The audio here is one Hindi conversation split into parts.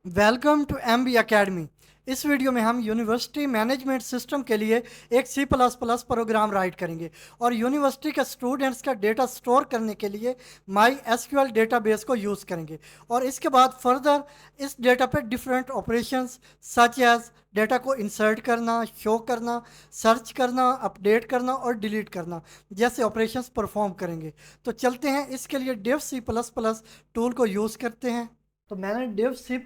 Welcome to MB Academy. इस वीडियो में हम यूनिवर्सिटी मैनेजमेंट सिस्टम के लिए एक C++ प्रोग्राम राइट करेंगे और यूनिवर्सिटी के स्टूडेंट्स का डेटा स्टोर करने के लिए माई एसक्यूएल डेटाबेस को यूज़ करेंगे। और इसके बाद फर्दर इस डेटा पे different operations such as data को इंसर्ट करना, शो करना, सर्च करना, अपडेट करना और डिलीट करना जैसे ऑपरेशंस परफॉर्म करेंगे। तो चलते हैं, इसके लिए डेव C++ टूल को यूज़ करते हैं। तो मैंने डेव C++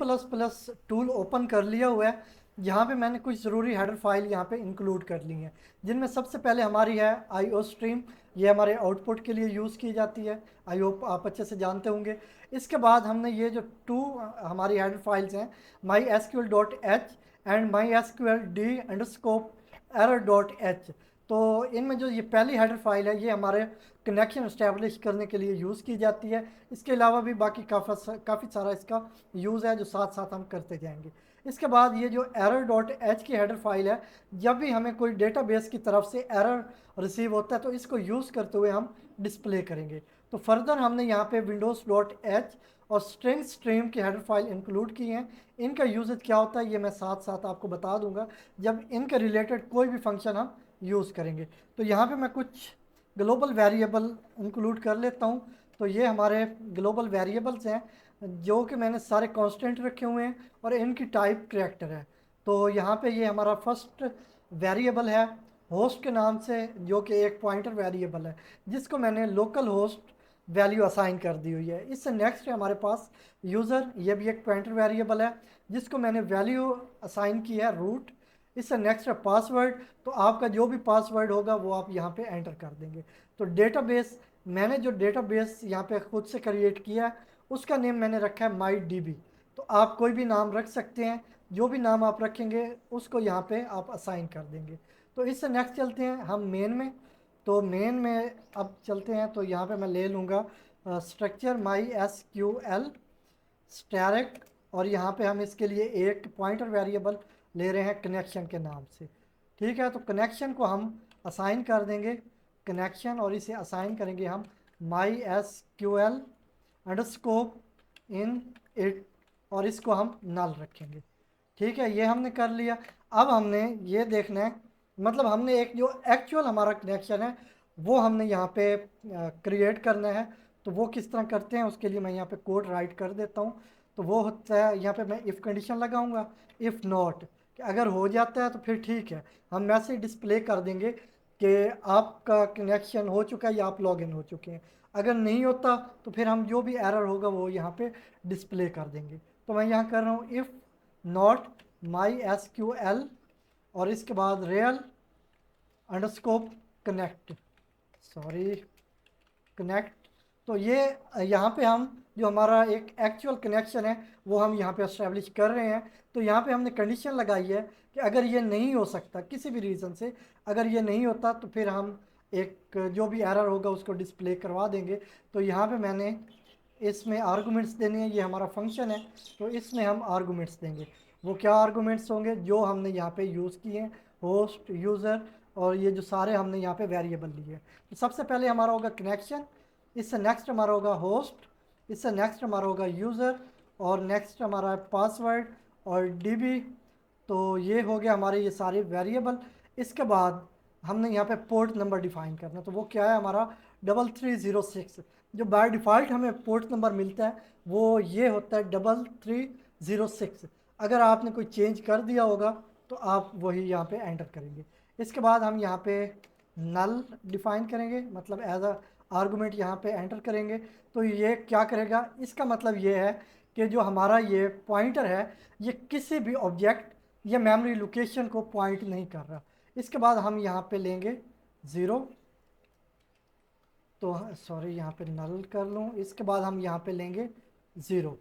टूल ओपन कर लिया हुआ है। यहाँ पे मैंने कुछ ज़रूरी हेडर फाइल यहाँ पे इंक्लूड कर ली हैं, जिनमें सबसे पहले हमारी है IO स्ट्रीम। ये हमारे आउटपुट के लिए यूज़ की जाती है। आई होप आप अच्छे से जानते होंगे। इसके बाद हमने ये जो टू हमारी हेडर फाइल्स हैं, mysql.h एंड mysqld_error.h। तो इनमें जो ये पहली हेडर फाइल है, ये हमारे कनेक्शन इस्टेब्लिश करने के लिए यूज़ की जाती है। इसके अलावा भी बाकी काफ़ी सारा इसका यूज़ है जो साथ साथ हम करते जाएंगे। इसके बाद ये जो error.h की हेडर फाइल है, जब भी हमें कोई डेटाबेस की तरफ से एरर रिसीव होता है तो इसको यूज़ करते हुए हम डिस्प्ले करेंगे। तो फर्दर हमने यहाँ पे windows.h और स्ट्रिंग स्ट्रीम की हेडर फाइल इंक्लूड की हैं। इनका यूजेज क्या होता है ये मैं साथ साथ आपको बता दूंगा जब इनके रिलेटेड कोई भी फंक्शन हम यूज़ करेंगे। तो यहाँ पे मैं कुछ ग्लोबल वेरिएबल इंक्लूड कर लेता हूँ। तो ये हमारे ग्लोबल वेरिएबल्स हैं जो कि मैंने सारे कांस्टेंट रखे हुए हैं और इनकी टाइप कैरेक्टर है। तो यहाँ पे ये हमारा फर्स्ट वेरिएबल है होस्ट के नाम से, जो कि एक पॉइंटर वेरिएबल है जिसको मैंने लोकल होस्ट वैल्यू असाइन कर दी हुई है। इससे नेक्स्ट है हमारे पास यूज़र, ये भी एक पॉइंटर वेरिएबल है जिसको मैंने वैल्यू असाइन की है रूट। इससे नेक्स्ट है पासवर्ड। तो आपका जो भी पासवर्ड होगा वो आप यहाँ पे एंटर कर देंगे। तो डेटाबेस, मैंने जो डेटाबेस यहाँ पे खुद से क्रिएट किया है उसका नेम मैंने रखा है MyDB। तो आप कोई भी नाम रख सकते हैं, जो भी नाम आप रखेंगे उसको यहाँ पे आप असाइन कर देंगे। तो इससे नेक्स्ट चलते हैं हम मेन में। तो मेन में अब चलते हैं, तो यहाँ पे मैं ले लूँगा स्ट्रक्चर MySQL स्टैरिक। और यहाँ पे हम इसके लिए एक पॉइंटर वेरिएबल ले रहे हैं कनेक्शन के नाम से। ठीक है, तो कनेक्शन को हम असाइन कर देंगे कनेक्शन, और इसे असाइन करेंगे हम MySQL अंडरस्कोर इन इट, और इसको हम नल रखेंगे। ठीक है, ये हमने कर लिया। अब हमने ये देखना है, मतलब हमने एक जो एक्चुअल हमारा कनेक्शन है वो हमने यहाँ पे क्रिएट करना है। तो वो किस तरह करते हैं उसके लिए मैं यहाँ पे कोड राइट कर देता हूँ। तो वो होता है, यहाँ पे मैं इफ़ कंडीशन लगाऊंगा, इफ़ नॉट, कि अगर हो जाता है तो फिर ठीक है, हम मैसेज डिस्प्ले कर देंगे कि आपका कनेक्शन हो चुका है या आप लॉगिन हो चुके हैं। अगर नहीं होता तो फिर हम जो भी एरर होगा वो यहाँ पे डिस्प्ले कर देंगे। तो मैं यहाँ कर रहा हूँ इफ़ नॉट MySQL और इसके बाद रियल अंडरस्कोप कनेक्ट, सॉरी कनेक्ट। तो ये यहाँ पे हम जो हमारा एक एक्चुअल कनेक्शन है वो हम यहाँ पे एस्टेब्लिश कर रहे हैं। तो यहाँ पे हमने कंडीशन लगाई है कि अगर ये नहीं हो सकता किसी भी रीज़न से, अगर ये नहीं होता तो फिर हम एक जो भी एरर होगा उसको डिस्प्ले करवा देंगे। तो यहाँ पे मैंने इसमें आर्गूमेंट्स देने हैं, ये हमारा फंक्शन है तो इसमें हम आर्गूमेंट्स देंगे। वो क्या आर्गूमेंट्स होंगे जो हमने यहाँ पे यूज़ किए हैं, होस्ट, यूज़र और ये जो सारे हमने यहाँ पे वेरिएबल लिए हैं। तो सबसे पहले हमारा होगा कनेक्शन, इससे नेक्स्ट हमारा होगा होस्ट, इससे नेक्स्ट हमारा होगा यूज़र, और नेक्स्ट हमारा है पासवर्ड और DB। तो ये हो गया हमारे ये सारे वेरिएबल। इसके बाद हमने यहाँ पे पोर्ट नंबर डिफाइन करना, तो वो क्या है हमारा 3306। जो बाय डिफ़ॉल्ट हमें पोर्ट नंबर मिलता है वो ये होता है 3306। अगर आपने कोई चेंज कर दिया होगा तो आप वही यहाँ पे एंटर करेंगे। इसके बाद हम यहाँ पे नल डिफाइन करेंगे, मतलब एज अ आर्गूमेंट यहाँ पे एंटर करेंगे। तो ये क्या करेगा, इसका मतलब ये है कि जो हमारा ये पॉइंटर है ये किसी भी ऑब्जेक्ट या मेमोरी लोकेशन को पॉइंट नहीं कर रहा। इसके बाद हम यहाँ पे लेंगे ज़ीरो, तो सॉरी यहाँ पे नल कर लूँ। इसके बाद हम यहाँ पे लेंगे ज़ीरो।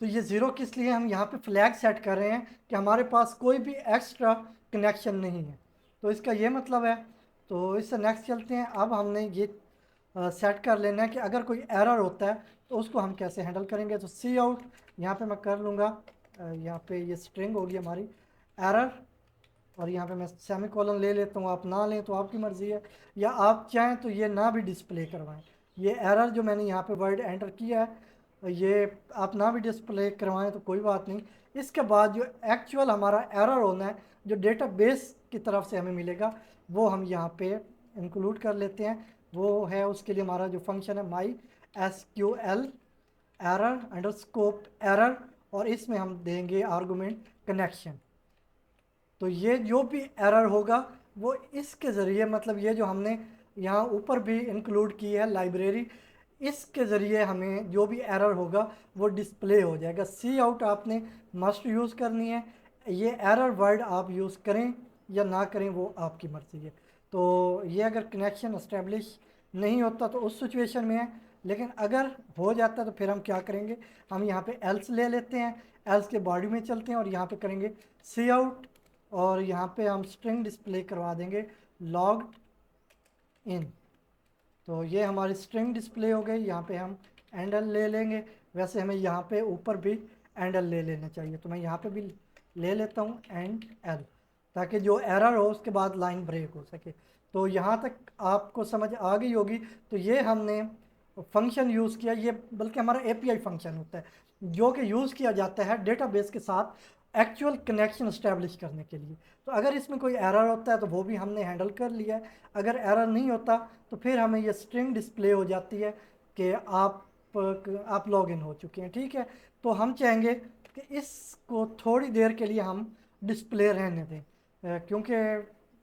तो ये ज़ीरो किस लिए, हम यहाँ पे फ्लैग सेट कर रहे हैं कि हमारे पास कोई भी एक्स्ट्रा कनेक्शन नहीं है। तो इसका ये मतलब है। तो इससे नेक्स्ट चलते हैं। अब हमने ये सेट कर लेना है कि अगर कोई एरर होता है तो उसको हम कैसे हैंडल करेंगे। तो सी आउट यहाँ पे मैं कर लूँगा, यहाँ पे ये स्ट्रिंग होगी हमारी एरर, और यहाँ पे मैं सेमी कॉलन ले लेता हूँ, आप ना लें तो आपकी मर्ज़ी है, या आप चाहें तो ये ना भी डिस्प्ले करवाएं। ये एरर जो मैंने यहाँ पे वर्ड एंटर किया है ये आप ना भी डिस्प्ले करवाएं तो कोई बात नहीं। इसके बाद जो एक्चुअल हमारा एरर होना है जो डेटाबेस की तरफ से हमें मिलेगा वो हम यहाँ पे इंक्लूड कर लेते हैं। वो है उसके लिए हमारा जो फंक्शन है माई SQL एरर अंडरस्कोप एरर, और इसमें हम देंगे आर्गुमेंट कनेक्शन। तो ये जो भी एरर होगा वो इसके ज़रिए, मतलब ये जो हमने यहाँ ऊपर भी इंक्लूड की है लाइब्रेरी, इसके ज़रिए हमें जो भी एरर होगा वो डिस्प्ले हो जाएगा। सी आउट आपने मस्ट यूज़ करनी है। ये एरर वर्ड आप यूज़ करें या ना करें वो आपकी मर्ज़ी है। तो ये अगर कनेक्शन इस्टेब्लिश नहीं होता तो उस सिचुएशन में है, लेकिन अगर हो जाता है तो फिर हम क्या करेंगे, हम यहाँ पे एल्स ले लेते हैं, एल्स के बॉडी में चलते हैं और यहाँ पे करेंगे सी आउट, और यहाँ पे हम स्ट्रिंग डिस्प्ले करवा देंगे लॉग्ड इन। तो ये हमारी स्ट्रिंग डिस्प्ले हो गई। यहाँ पे हम एंडल ले लेंगे, वैसे हमें यहाँ पे ऊपर भी एंडल ले लेना चाहिए, तो मैं यहाँ पे भी ले लेता हूँ एंड एल, ताकि जो एरर हो उसके बाद लाइन ब्रेक हो सके। तो यहाँ तक आपको समझ आ गई होगी। तो ये हमने फंक्शन यूज़ किया, ये बल्कि हमारा API फंक्शन होता है जो कि यूज़ किया जाता है डेटाबेस के साथ एक्चुअल कनेक्शन इस्टेब्लिश करने के लिए। तो अगर इसमें कोई एरर होता है तो वो भी हमने हैंडल कर लिया है। अगर एरर नहीं होता तो फिर हमें ये स्ट्रिंग डिस्प्ले हो जाती है कि आप लॉग इन हो चुके हैं। ठीक है, तो हम चाहेंगे कि इसको थोड़ी देर के लिए हम डिस्प्ले रहने दें, क्योंकि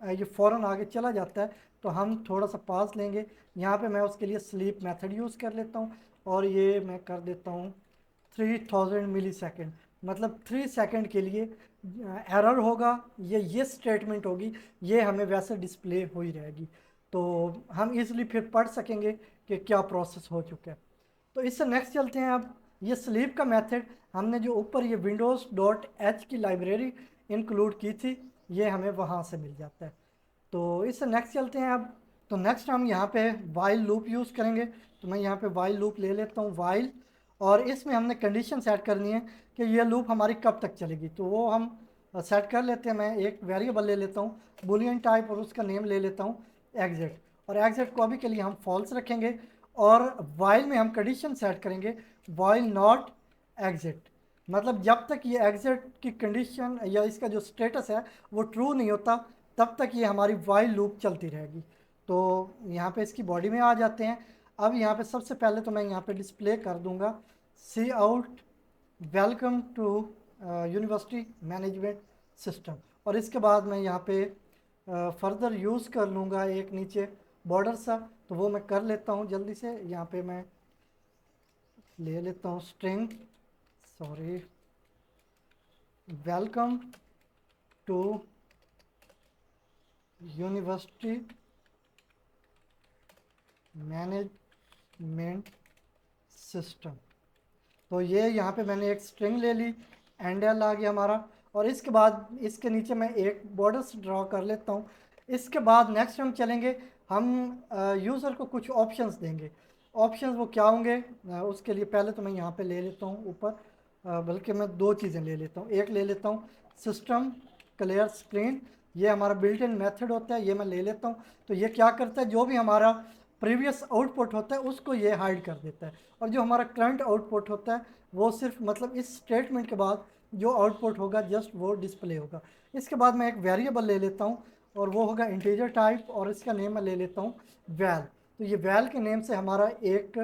ये फ़ौरन आगे चला जाता है। तो हम थोड़ा सा पास लेंगे, यहाँ पे मैं उसके लिए स्लीप मेथड यूज़ कर लेता हूँ और ये मैं कर देता हूँ 3000 मिली सेकेंड, मतलब 3 सेकेंड के लिए एरर होगा, ये स्टेटमेंट होगी, ये हमें वैसे डिस्प्ले हो ही रहेगी। तो हम इजली फिर पढ़ सकेंगे कि क्या प्रोसेस हो चुका है। तो इससे नेक्स्ट चलते हैं। अब ये स्लीप का मेथड हमने जो ऊपर ये windows.h की लाइब्रेरी इंक्लूड की थी, ये हमें वहाँ से मिल जाता है। तो इससे नेक्स्ट चलते हैं अब। तो नेक्स्ट हम यहाँ पे वाइल लूप यूज़ करेंगे। तो मैं यहाँ पे वाइल लूप ले लेता हूँ वाइल, और इसमें हमने कंडीशन सेट करनी है कि ये लूप हमारी कब तक चलेगी। तो वो हम सेट कर लेते हैं। मैं एक वेरिएबल ले लेता हूँ बुलियन टाइप और उसका नेम ले लेता हूँ एग्जिट, और एग्जिट को अभी के लिए हम फॉल्स रखेंगे। और वाइल में हम कंडीशन सेट करेंगे वाइल नॉट एग्जिट, मतलब जब तक ये एग्जिट की कंडीशन या इसका जो स्टेटस है वो ट्रू नहीं होता तब तक ये हमारी वाइल लूप चलती रहेगी। तो यहाँ पे इसकी बॉडी में आ जाते हैं। अब यहाँ पे सबसे पहले तो मैं यहाँ पे डिस्प्ले कर दूँगा cout welcome to university management system, और इसके बाद मैं यहाँ पे फर्दर यूज़ कर लूँगा एक नीचे बॉर्डर सा, तो वो मैं कर लेता हूँ जल्दी से। यहाँ पे मैं ले लेता हूँ string, sorry, welcome to university management system. तो ये यहाँ पे मैंने एक स्ट्रिंग ले ली, एंडल आ गया हमारा, और इसके बाद इसके नीचे मैं एक बॉर्डर्स ड्रॉ कर लेता हूँ। इसके बाद नेक्स्ट हम चलेंगे, हम यूज़र को कुछ ऑप्शंस देंगे। ऑप्शंस वो क्या होंगे, उसके लिए पहले तो मैं यहाँ पे ले लेता हूँ ऊपर, बल्कि मैं दो चीज़ें ले लेता हूँ। एक ले लेता हूँ सिस्टम क्लियर स्क्रीन, ये हमारा बिल्ट इन मेथड होता है, ये मैं ले लेता हूँ। तो ये क्या करता है, जो भी हमारा प्रीवियस आउटपुट होता है उसको ये हाइड कर देता है, और जो हमारा करंट आउटपुट होता है वो सिर्फ मतलब इस स्टेटमेंट के बाद जो आउटपुट होगा जस्ट वो डिस्प्ले होगा। इसके बाद मैं एक वेरिएबल ले लेता हूँ और वो होगा इंटीजर टाइप, और इसका नेम मैं ले लेता हूँ वैल। तो ये वैल के नेम से हमारा एक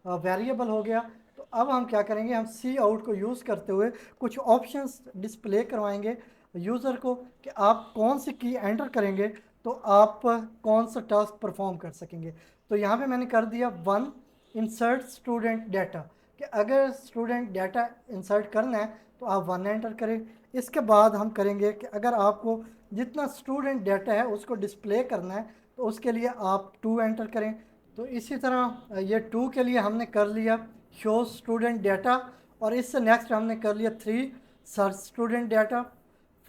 वेरिएबल हो गया। तो अब हम क्या करेंगे, हम सी आउट को यूज़ करते हुए कुछ ऑप्शंस डिस्प्ले करवाएंगे यूज़र को कि आप कौन सी की एंटर करेंगे तो आप कौन सा टास्क परफॉर्म कर सकेंगे। तो यहाँ पे मैंने कर दिया 1 इंसर्ट स्टूडेंट डाटा, कि अगर स्टूडेंट डाटा इंसर्ट करना है तो आप 1 एंटर करें। इसके बाद हम करेंगे कि अगर आपको जितना स्टूडेंट डाटा है उसको डिस्प्ले करना है तो उसके लिए आप 2 एंटर करें। तो इसी तरह ये 2 के लिए हमने कर लिया शो स्टूडेंट डाटा, और इससे नेक्स्ट हमने कर लिया 3 सर्च स्टूडेंट डाटा,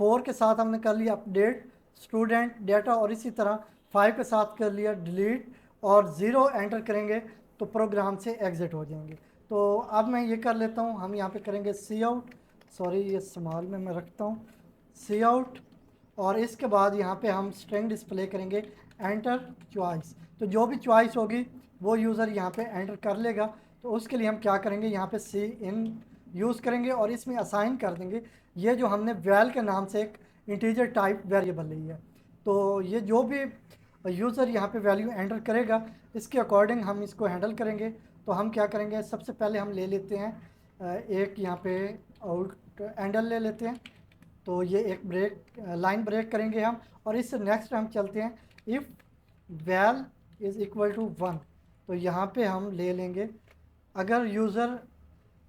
4 के साथ हमने कर लिया अपडेट स्टूडेंट डाटा, और इसी तरह 5 के साथ कर लिया डिलीट, और 0 एंटर करेंगे तो प्रोग्राम से एग्ज़िट हो जाएंगे। तो अब मैं ये कर लेता हूँ, हम यहाँ पे करेंगे सी आउट, सॉरी ये स्मॉल में मैं रखता हूँ सी आउट, और इसके बाद यहाँ पे हम स्ट्रिंग डिस्प्ले करेंगे एंटर चॉइस। तो जो भी चॉइस होगी वो यूज़र यहाँ पे एंटर कर लेगा तो उसके लिए हम क्या करेंगे, यहाँ पे सी इन यूज़ करेंगे और इसमें असाइन कर देंगे ये जो हमने वैल के नाम से एक इंटीजर टाइप वेरिएबल ली है। तो ये जो भी यूज़र यहाँ पे वैल्यू एंटर करेगा इसके अकॉर्डिंग हम इसको हैंडल करेंगे। तो हम क्या करेंगे, सबसे पहले हम ले लेते हैं एक यहाँ पे आउट एंडल ले लेते हैं। तो ये एक ब्रेक लाइन ब्रेक करेंगे हम, और इससे नेक्स्ट हम चलते हैं if val is equal to 1। तो यहाँ पे हम ले लेंगे अगर यूज़र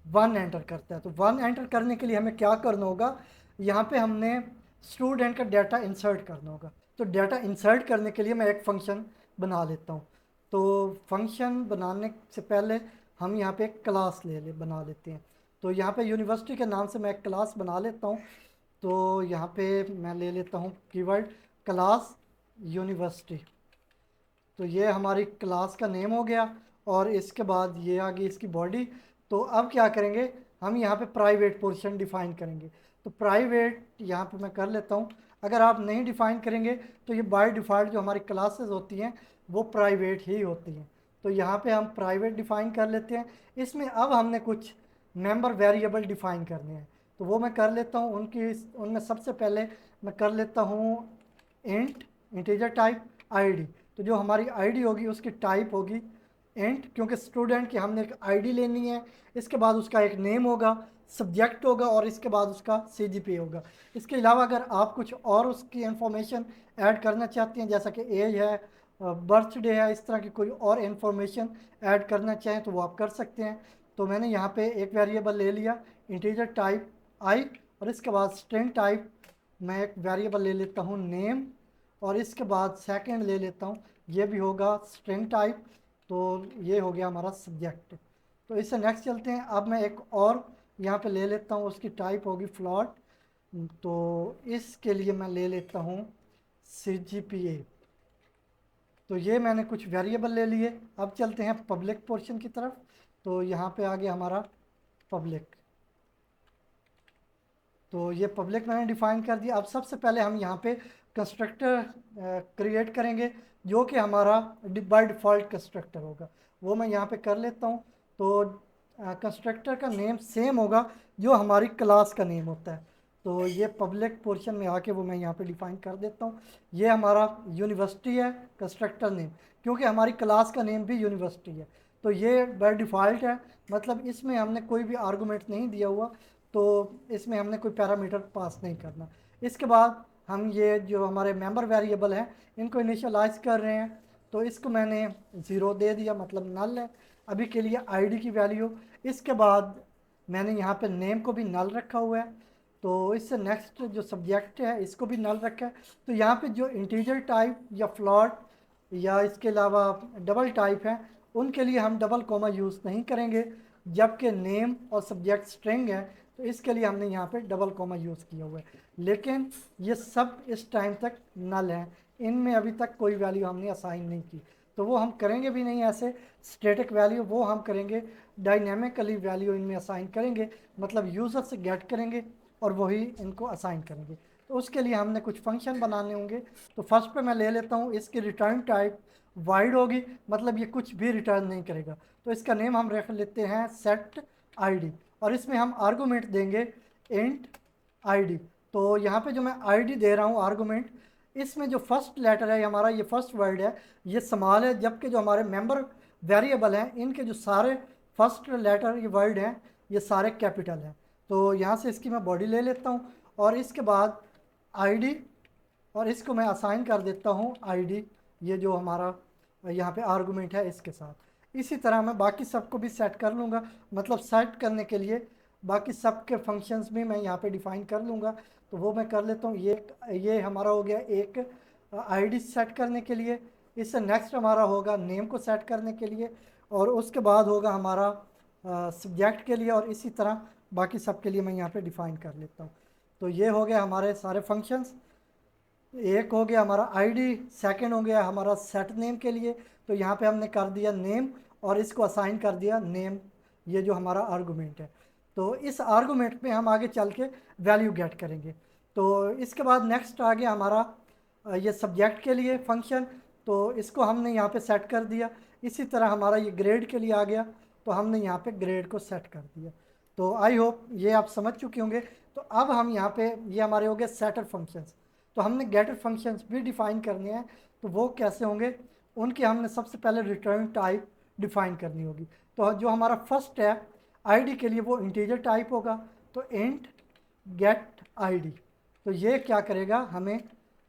1 एंटर करता है, तो 1 एंटर करने के लिए हमें क्या करना होगा, यहाँ पे हमने स्टूडेंट का डाटा इंसर्ट करना होगा। तो डाटा इंसर्ट करने के लिए मैं एक फ़ंक्शन बना लेता हूँ। तो फंक्शन बनाने से पहले हम यहाँ पे एक क्लास बना लेते हैं। तो यहाँ पे यूनिवर्सिटी के नाम से मैं एक क्लास बना लेता हूँ। तो यहाँ पे मैं ले लेता हूँ कीवर्ड क्लास यूनिवर्सिटी। तो ये हमारी क्लास का नेम हो गया, और इसके बाद ये आ गई इसकी बॉडी। तो अब क्या करेंगे, हम यहाँ पे प्राइवेट पोर्शन डिफ़ाइन करेंगे। तो प्राइवेट यहाँ पे मैं कर लेता हूँ। अगर आप नहीं डिफ़ाइन करेंगे तो ये बाय डिफ़ॉल्ट जो हमारी क्लासेस होती हैं वो प्राइवेट ही होती हैं। तो यहाँ पे हम प्राइवेट डिफ़ाइन कर लेते हैं। इसमें अब हमने कुछ मेंबर वेरिएबल डिफ़ाइन करने हैं, तो वो मैं कर लेता हूँ। उनमें सबसे पहले मैं कर लेता हूँ इंटीजर टाइप आईडी। तो जो हमारी आईडी होगी उसकी टाइप होगी इंट, क्योंकि स्टूडेंट की हमने एक आईडी लेनी है। इसके बाद उसका एक नेम होगा, सब्जेक्ट होगा, और इसके बाद उसका सीजीपीए होगा। इसके अलावा अगर आप कुछ और उसकी इंफॉर्मेशन ऐड करना चाहते हैं, जैसा कि एज है, बर्थडे है, इस तरह की कोई और इन्फॉर्मेशन ऐड करना चाहें तो वो आप कर सकते हैं। तो मैंने यहाँ पे एक वेरिएबल ले लिया इंटीजर टाइप आई, और इसके बाद स्ट्रिंग टाइप मैं एक वेरिएबल ले लेता हूँ नेम, और इसके बाद सेकंड ले लेता हूँ, ये भी होगा स्ट्रिंग टाइप। तो ये हो गया हमारा सब्जेक्ट। तो इससे नेक्स्ट चलते हैं। अब मैं एक और यहाँ पे ले लेता हूँ, उसकी टाइप होगी फ्लॉट। तो इसके लिए मैं ले लेता हूँ CGPA। तो ये मैंने कुछ वेरिएबल ले लिए। अब चलते हैं पब्लिक पोर्शन की तरफ। तो यहाँ पे आ गया हमारा पब्लिक। तो ये पब्लिक मैंने डिफ़ाइन कर दिया। अब सबसे पहले हम यहाँ पे कंस्ट्रक्टर क्रिएट करेंगे जो कि हमारा बाय डिफ़ॉल्ट कंस्ट्रक्टर होगा, वो मैं यहाँ पे कर लेता हूँ। तो कंस्ट्रक्टर का नेम सेम होगा जो हमारी क्लास का नेम होता है। तो ये पब्लिक पोर्शन में आके वो मैं यहाँ पे डिफ़ाइन कर देता हूँ। ये हमारा यूनिवर्सिटी है कंस्ट्रक्टर नेम, क्योंकि हमारी क्लास का नेम भी यूनिवर्सिटी है। तो ये बाय डिफ़ॉल्ट है, मतलब इसमें हमने कोई भी आर्गूमेंट नहीं दिया हुआ, तो इसमें हमने कोई पैरामीटर पास नहीं करना। इसके बाद हम ये जो हमारे मेंबर वेरिएबल हैं इनको इनिशियलाइज कर रहे हैं। तो इसको मैंने 0 दे दिया, मतलब नल है अभी के लिए आईडी की वैल्यू। इसके बाद मैंने यहाँ पे नेम को भी नल रखा हुआ है। तो इससे नेक्स्ट जो सब्जेक्ट है इसको भी नल रखा है। तो यहाँ पे जो इंटीजर टाइप या फ्लॉट या इसके अलावा डबल टाइप है उनके लिए हम डबल कोमा यूज़ नहीं करेंगे, जबकि नेम और सब्जेक्ट स्ट्रिंग है तो इसके लिए हमने यहाँ पे डबल कोमा यूज़ किया हुआ है। लेकिन ये सब इस टाइम तक नल हैं, इनमें अभी तक कोई वैल्यू हमने असाइन नहीं की, तो वो हम करेंगे भी नहीं ऐसे स्टैटिक वैल्यू, वो हम करेंगे डायनेमिकली वैल्यू इनमें असाइन करेंगे, मतलब यूज़र से गेट करेंगे और वही इनको असाइन करेंगे। तो उसके लिए हमने कुछ फंक्शन बनाने होंगे। तो फर्स्ट पे मैं ले लेता हूँ, इसकी रिटर्न टाइप वाइड होगी, मतलब ये कुछ भी रिटर्न नहीं करेगा। तो इसका नेम हम रख लेते हैं सेट आईडी, और इसमें हम आर्गूमेंट देंगे इंट आईडी। तो यहाँ पे जो मैं आईडी दे रहा हूँ आर्गूमेंट, इसमें जो फर्स्ट लेटर है हमारा, ये फर्स्ट वर्ड है, ये स्मॉल है, जबकि जो हमारे मेंबर वेरिएबल हैं इनके जो सारे फर्स्ट लेटर ये वर्ड हैं ये सारे कैपिटल हैं। तो यहाँ से इसकी मैं बॉडी ले लेता हूँ, और इसके बाद आईडी, और इसको मैं असाइन कर देता हूँ आईडी, ये जो हमारा यहाँ पे आर्गूमेंट है इसके साथ। इसी तरह मैं बाकी सबको भी सेट कर लूँगा, मतलब सेट करने के लिए बाकी सब के फंक्शंस भी मैं यहाँ पे डिफ़ाइन कर लूँगा। तो वो मैं कर लेता हूँ। ये हमारा हो गया एक आईडी सेट करने के लिए। इससे नेक्स्ट हमारा होगा नेम को सेट करने के लिए, और उसके बाद होगा हमारा सब्जेक्ट के लिए, और इसी तरह बाकी सब के लिए मैं यहाँ पे डिफ़ाइन कर लेता हूँ। तो ये हो गया हमारे सारे फंक्शंस। एक हो गया हमारा आईडी, सेकंड हो गया हमारा सेट नेम के लिए। तो यहाँ पे हमने कर दिया नेम और इसको असाइन कर दिया नेम, ये जो हमारा आर्गूमेंट है। तो इस आर्गूमेंट में हम आगे चल के वैल्यू गेट करेंगे। तो इसके बाद नेक्स्ट आ गया हमारा ये सब्जेक्ट के लिए फंक्शन, तो इसको हमने यहाँ पे सेट कर दिया। इसी तरह हमारा ये ग्रेड के लिए आ गया, तो हमने यहाँ पे ग्रेड को सेट कर दिया। तो आई होप ये आप समझ चुके होंगे। तो अब हम यहाँ पे ये हमारे हो गए सेटर फंक्शंस। तो हमने गेटर फंक्शंस भी डिफाइन करने हैं। तो वो कैसे होंगे, उनके हमने सबसे पहले रिटर्न टाइप डिफाइन करनी होगी। तो जो हमारा फर्स्ट है आईडी के लिए वो इंटीजर टाइप होगा, तो इंट गेट आईडी। तो ये क्या करेगा, हमें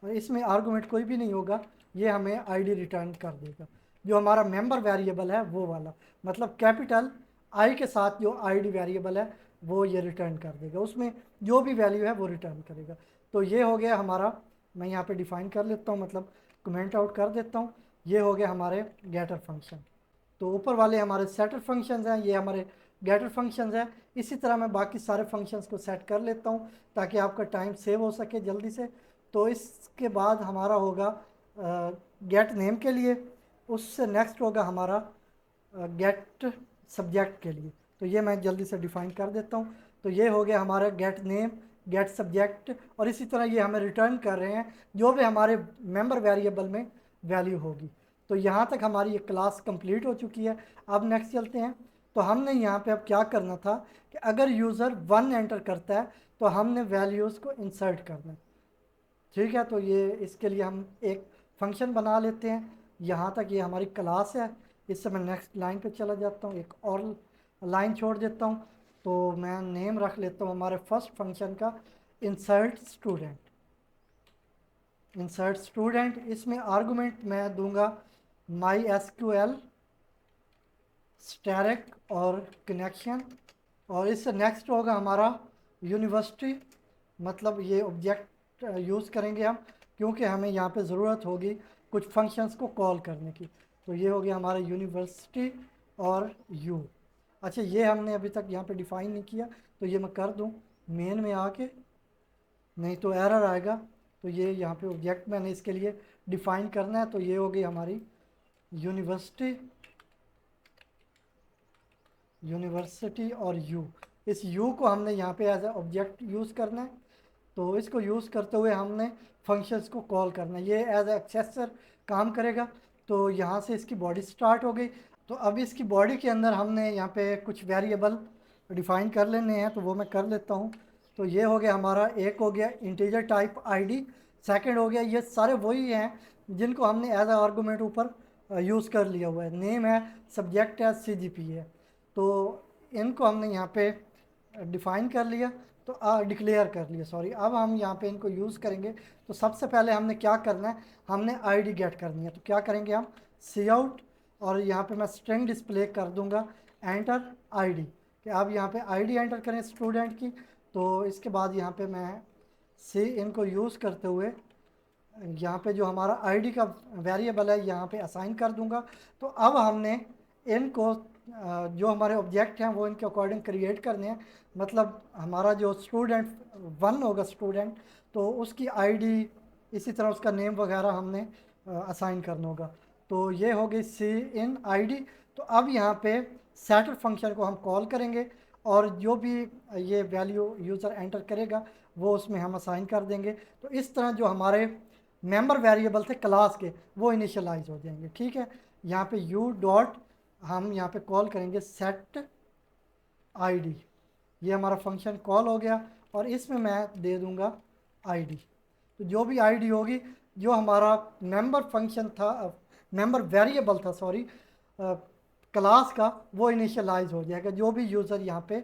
इसमें आर्गूमेंट कोई भी नहीं होगा, ये हमें आईडी रिटर्न कर देगा। जो हमारा मेंबर वेरिएबल है वो वाला, मतलब कैपिटल आई के साथ जो आईडी वेरिएबल है वो ये रिटर्न कर देगा, उसमें जो भी वैल्यू है वो रिटर्न करेगा। तो ये हो गया हमारा, मैं यहाँ पे डिफाइन कर लेता हूँ, मतलब कमेंट आउट कर देता हूँ। ये हो गया हमारे गेटर फंक्शन। तो ऊपर वाले हमारे सेटर फंक्शंस हैं, ये हमारे गेटर फंक्शंस हैं। इसी तरह मैं बाकी सारे फंक्शंस को सेट कर लेता हूँ ताकि आपका टाइम सेव हो सके जल्दी से। तो इसके बाद हमारा होगा गेट नेम के लिए, उससे नेक्स्ट होगा हमारा गेट सब्जेक्ट के लिए। तो ये मैं जल्दी से डिफाइन कर देता हूँ। तो ये हो गया हमारा गेट नेम, गेट सब्जेक्ट, और इसी तरह ये हमें रिटर्न कर रहे हैं जो भी हमारे मेंबर वेरिएबल में वैल्यू होगी। तो यहाँ तक हमारी ये क्लास कंप्लीट हो चुकी है। अब नेक्स्ट चलते हैं। तो हमने यहाँ पे अब क्या करना था कि अगर यूज़र 1 एंटर करता है तो हमने वैल्यूज़ को इंसर्ट करना है। ठीक है, तो ये इसके लिए हम एक फंक्शन बना लेते हैं। यहाँ तक ये हमारी क्लास है। इससे मैं नेक्स्ट लाइन पे चला जाता हूँ, एक और लाइन छोड़ देता हूँ। तो मैं नेम रख लेता हूँ हमारे फर्स्ट फंक्शन का इंसर्ट स्टूडेंट। इंसर्ट स्टूडेंट, इसमें आर्गुमेंट मैं दूंगा माई एसक्यूएल स्टैटिक और कनेक्शन, और इससे नेक्स्ट होगा हमारा यूनिवर्सिटी। मतलब ये ऑब्जेक्ट यूज़ करेंगे हम, क्योंकि हमें यहाँ पे ज़रूरत होगी कुछ फंक्शंस को कॉल करने की। तो ये हो गया हमारा यूनिवर्सिटी और यू। अच्छा, ये हमने अभी तक यहाँ पे डिफ़ाइन नहीं किया, तो ये मैं कर दूँ मेन में आके, नहीं तो एरर आएगा। तो ये यहाँ पे ऑब्जेक्ट मैंने इसके लिए डिफ़ाइन करना है। तो ये हो गई हमारी यूनिवर्सिटी, यूनिवर्सिटी और यू। इस यू को हमने यहाँ पे एज ए ऑब्जेक्ट यूज़ करना है। तो इसको यूज़ करते हुए हमने फंक्शंस को कॉल करना है, ये एज ए एक्सेसर काम करेगा। तो यहाँ से इसकी बॉडी स्टार्ट हो गई। तो अब इसकी बॉडी के अंदर हमने यहाँ पे कुछ वेरिएबल डिफ़ाइन कर लेने हैं, तो वो मैं कर लेता हूँ। तो ये हो गया हमारा, एक हो गया इंटीजर टाइप आईडी, सेकंड हो गया, ये सारे वही हैं जिनको हमने एज ए आर्गूमेंट ऊपर यूज़ कर लिया हुआ है। नेम है, सब्जेक्ट है, CGP है। तो इनको हमने यहाँ पे डिफ़ाइन कर लिया, तो डिक्लेयर कर लिया, सॉरी। अब हम यहाँ पे इनको यूज़ करेंगे। तो सबसे पहले हमने क्या करना है, हमने आईडी गेट करनी है। तो क्या करेंगे हम, सी आउट, और यहाँ पे मैं स्ट्रिंग डिस्प्ले कर दूंगा एंटर आईडी, कि आप यहाँ पे आईडी एंटर करें स्टूडेंट की। तो इसके बाद यहाँ पे मैं सी इनको यूज़ करते हुए यहाँ पे जो हमारा आईडी का वेरिएबल है यहाँ पे असाइन कर दूंगा। तो अब हमने इनको जो हमारे ऑब्जेक्ट हैं वो इनके अकॉर्डिंग क्रिएट करने हैं। मतलब हमारा जो स्टूडेंट 1 होगा स्टूडेंट, तो उसकी आईडी, इसी तरह उसका नेम वगैरह हमने असाइन करना होगा। तो ये हो गई सी इन आईडी। तो अब यहाँ पे सेटर फंक्शन को हम कॉल करेंगे, और जो भी ये वैल्यू यूज़र एंटर करेगा वो उसमें हम असाइन कर देंगे। तो इस तरह जो हमारे मेंबर वेरिएबल थे क्लास के वो इनिशियलाइज हो जाएंगे। ठीक है, यहाँ पे यू डॉट हम यहाँ पे कॉल करेंगे सेट आईडी। ये हमारा फंक्शन कॉल हो गया, और इसमें मैं दे दूंगा आईडी। तो जो भी आईडी होगी, जो हमारा मेंबर फंक्शन था, मेंबर वेरिएबल था, सॉरी, क्लास का, वो इनिशियलाइज हो जाएगा जो भी यूज़र यहाँ पे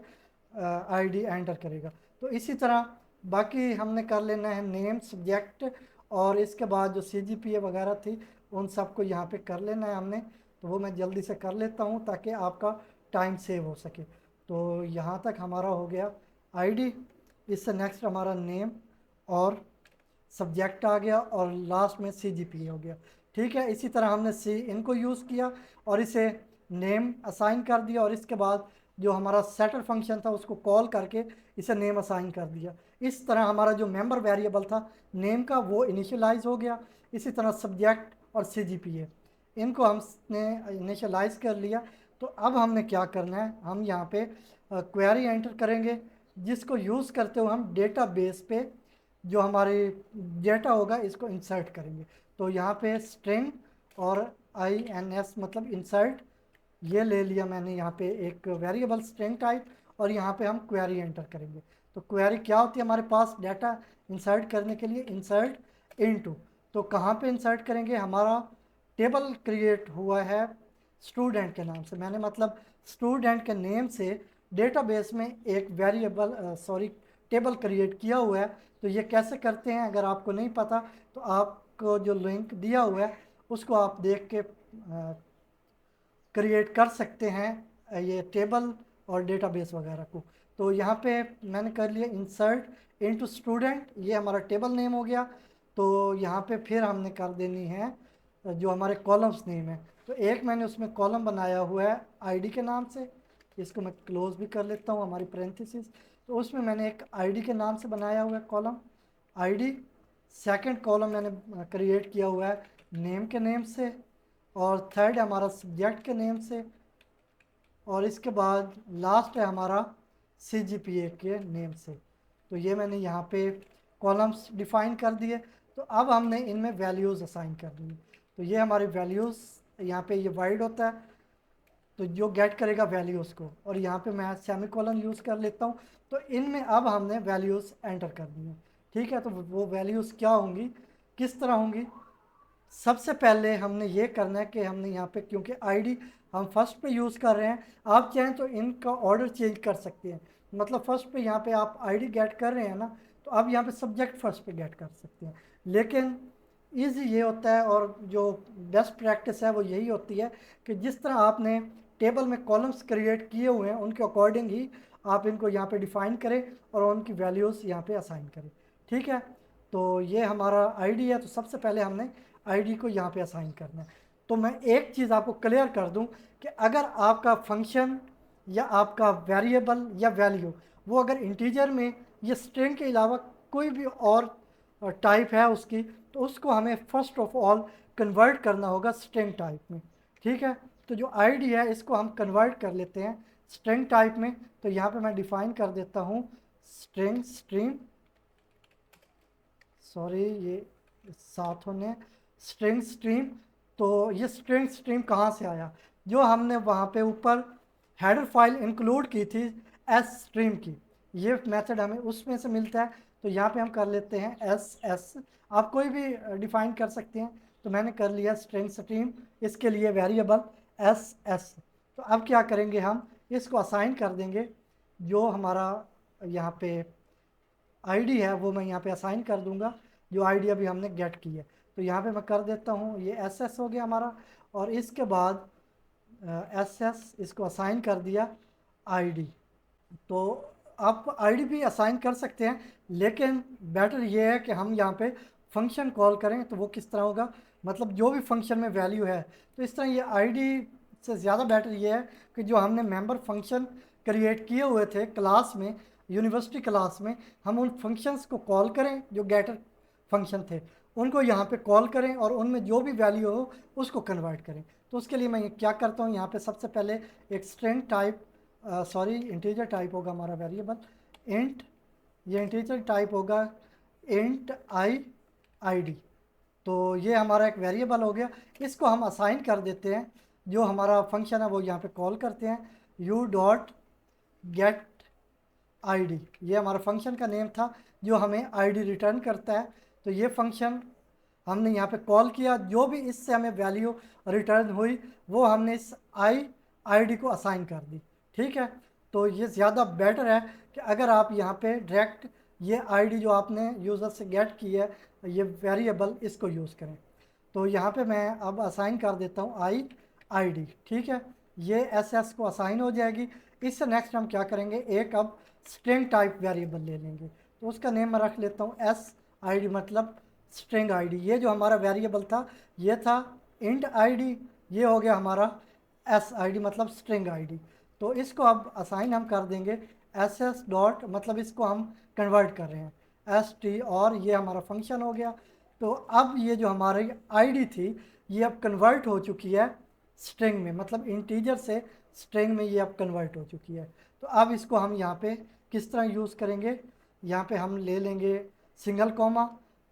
आईडी एंटर करेगा। तो इसी तरह बाकी हमने कर लेना है नेम, सब्जेक्ट, और इसके बाद जो CGPA वगैरह थी उन सबको यहाँ पे कर लेना है हमने। तो वो मैं जल्दी से कर लेता हूँ ताकि आपका टाइम सेव हो सके। तो यहाँ तक हमारा हो गया आईडी, इससे नेक्स्ट हमारा नेम और सब्जेक्ट आ गया, और लास्ट में CGPA हो गया। ठीक है, इसी तरह हमने सी इनको यूज़ किया और इसे नेम असाइन कर दिया, और इसके बाद जो हमारा सेटर फंक्शन था उसको कॉल करके इसे नेम असाइन कर दिया। इस तरह हमारा जो मेंबर वेरिएबल था नेम का वो इनिशियलाइज हो गया। इसी तरह सब्जेक्ट और CGPA इनको हमने इनिशियलाइज कर लिया। तो अब हमने क्या करना है, हम यहाँ पे क्वेरी एंटर करेंगे, जिसको यूज़ करते हुए हम डेटा बेस पे जो हमारे डेटा होगा इसको इंसर्ट करेंगे। तो यहाँ पे स्ट्रिंग और INS मतलब इंसर्ट ये ले लिया मैंने यहाँ पे एक वेरिएबल स्ट्रिंग टाइप, और यहाँ पे हम क्वेरी एंटर करेंगे। तो क्वेरी क्या होती है हमारे पास डाटा इंसर्ट करने के लिए, इंसर्ट इनटू। तो कहाँ पे इंसर्ट करेंगे, हमारा टेबल क्रिएट हुआ है स्टूडेंट के नाम से, मैंने मतलब स्टूडेंट के नेम से डेटाबेस में एक वेरिएबल टेबल क्रिएट किया हुआ है। तो ये कैसे करते हैं, अगर आपको नहीं पता तो आपको जो लिंक दिया हुआ है उसको आप देख के क्रिएट कर सकते हैं ये टेबल और डेटाबेस वगैरह को। तो यहाँ पे मैंने कर लिया इंसर्ट इनटू स्टूडेंट, ये हमारा टेबल नेम हो गया। तो यहाँ पे फिर हमने कर देनी है जो हमारे कॉलम्स नेम है। तो एक मैंने उसमें कॉलम बनाया हुआ है आईडी के नाम से, इसको मैं क्लोज भी कर लेता हूँ हमारी पैरेंथेसिस। तो उसमें मैंने एक आईडी के नाम से बनाया हुआ है कॉलम आईडी। सेकंड कॉलम मैंने क्रिएट किया हुआ है नेम के नेम से, और थर्ड है हमारा सब्जेक्ट के नेम से, और इसके बाद लास्ट है हमारा CGPA के नेम से। तो ये मैंने यहाँ पे कॉलम्स डिफाइन कर दिए। तो अब हमने इनमें वैल्यूज़ असाइन कर दी। तो ये हमारी वैल्यूज़ यहाँ पे ये वाइड होता है, तो जो गेट करेगा वैल्यूज़ को, और यहाँ पे मैं सेमीकोलन यूज़ कर लेता हूँ। तो इनमें अब हमने वैल्यूज़ एंटर कर दी हैं। ठीक है, तो वो वैल्यूज़ क्या होंगी, किस तरह होंगी। सबसे पहले हमने ये करना है कि हमने यहाँ पे, क्योंकि आईडी हम फर्स्ट पे यूज़ कर रहे हैं, आप चाहें तो इनका ऑर्डर चेंज कर सकते हैं। मतलब फर्स्ट पे यहाँ पे आप आईडी गेट कर रहे हैं ना, तो अब यहाँ पे सब्जेक्ट फर्स्ट पे गेट कर सकते हैं। लेकिन ईजी ये होता है, और जो बेस्ट प्रैक्टिस है वो यही होती है कि जिस तरह आपने टेबल में कॉलम्स क्रिएट किए हुए हैं उनके अकॉर्डिंग ही आप इनको यहाँ पे डिफ़ाइन करें और उनकी वैल्यूज़ यहाँ पे असाइन करें। ठीक है, तो ये हमारा आईडी है। तो सबसे पहले हमने आईडी को यहाँ पे असाइन करना है। तो मैं एक चीज़ आपको क्लियर कर दूं कि अगर आपका फंक्शन या आपका वेरिएबल या वैल्यू वो अगर इंटीजर में या स्ट्रिंग के अलावा कोई भी और टाइप है उसकी, तो उसको हमें फर्स्ट ऑफ ऑल कन्वर्ट करना होगा स्ट्रिंग टाइप में। ठीक है, तो जो आईडी है इसको हम कन्वर्ट कर लेते हैं स्ट्रिंग टाइप में। तो यहाँ पे मैं डिफाइन कर देता हूँ स्ट्रिंग स्ट्रीम, सॉरी ये साथ होने, स्ट्रिंग स्ट्रीम। तो ये स्ट्रिंग स्ट्रीम कहाँ से आया, जो हमने वहाँ पे ऊपर हेडर फाइल इंक्लूड की थी एस स्ट्रीम की, ये मेथड हमें उसमें से मिलता है। तो यहाँ पे हम कर लेते हैं एस, आप कोई भी डिफाइन कर सकते हैं। तो मैंने कर लिया स्ट्रिंग स्ट्रीम, इसके लिए वेरिएबल एस। तो अब क्या करेंगे, हम इसको असाइन कर देंगे जो हमारा यहाँ पे आईडी है वो मैं यहाँ पे असाइन कर दूंगा, जो आईडी अभी हमने गेट की है। तो यहाँ पे मैं कर देता हूँ ये एस हो गया हमारा, और इसके बाद एस इसको असाइन कर दिया आईडी। तो आप आईडी भी असाइन कर सकते हैं, लेकिन बेटर ये है कि हम यहाँ पे फंक्शन कॉल करें। तो वो किस तरह होगा, मतलब जो भी फंक्शन में वैल्यू है, तो इस तरह ये आईडी से ज़्यादा बेटर ये है कि जो हमने मेंबर फंक्शन क्रिएट किए हुए थे क्लास में, यूनिवर्सिटी क्लास में, हम उन फंक्शंस को कॉल करें जो गेटर फंक्शन थे, उनको यहाँ पे कॉल करें और उनमें जो भी वैल्यू हो उसको कन्वर्ट करें। तो उसके लिए मैं क्या करता हूँ, यहाँ पे सबसे पहले एक string type, sorry integer type होगा हमारा वेरिएबल इंट, ये इंटीजर टाइप होगा इंट आईडी। तो ये हमारा एक वेरिएबल हो गया, इसको हम असाइन कर देते हैं, जो हमारा फंक्शन है वो यहाँ पे कॉल करते हैं यू डॉट गेट आईडी। ये हमारा फंक्शन का नेम था जो हमें आईडी रिटर्न करता है। तो ये फंक्शन हमने यहाँ पे कॉल किया, जो भी इससे हमें वैल्यू रिटर्न हुई वो हमने इस आईडी को असाइन कर दी। ठीक है, तो ये ज़्यादा बेटर है कि अगर आप यहाँ पे डायरेक्ट ये आईडी जो आपने यूज़र से गेट की है, ये वेरिएबल, इसको यूज़ करें। तो यहाँ पे मैं अब असाइन कर देता हूँ आईडी। ठीक है, ये एस को असाइन हो जाएगी। इससे नेक्स्ट हम क्या करेंगे, एक अब स्ट्रिंग टाइप वेरिएबल ले लेंगे। तो उसका नेम मैं रख लेता हूँ एस आईडी, मतलब स्ट्रिंग आईडी। ये जो हमारा वेरिएबल था ये था इंट आईडी, ये हो गया हमारा एस आईडी मतलब स्ट्रिंग आईडी। तो इसको अब असाइन हम कर देंगे एस डॉट, मतलब इसको हम कन्वर्ट कर रहे हैं एस टी, और ये हमारा फंक्शन हो गया। तो अब ये जो हमारी आईडी थी ये अब कन्वर्ट हो चुकी है स्ट्रिंग में, मतलब इंटीजर से स्ट्रिंग में ये अब कन्वर्ट हो चुकी है। तो अब इसको हम यहाँ पे किस तरह यूज़ करेंगे, यहाँ पे हम ले लेंगे सिंगल कॉमा,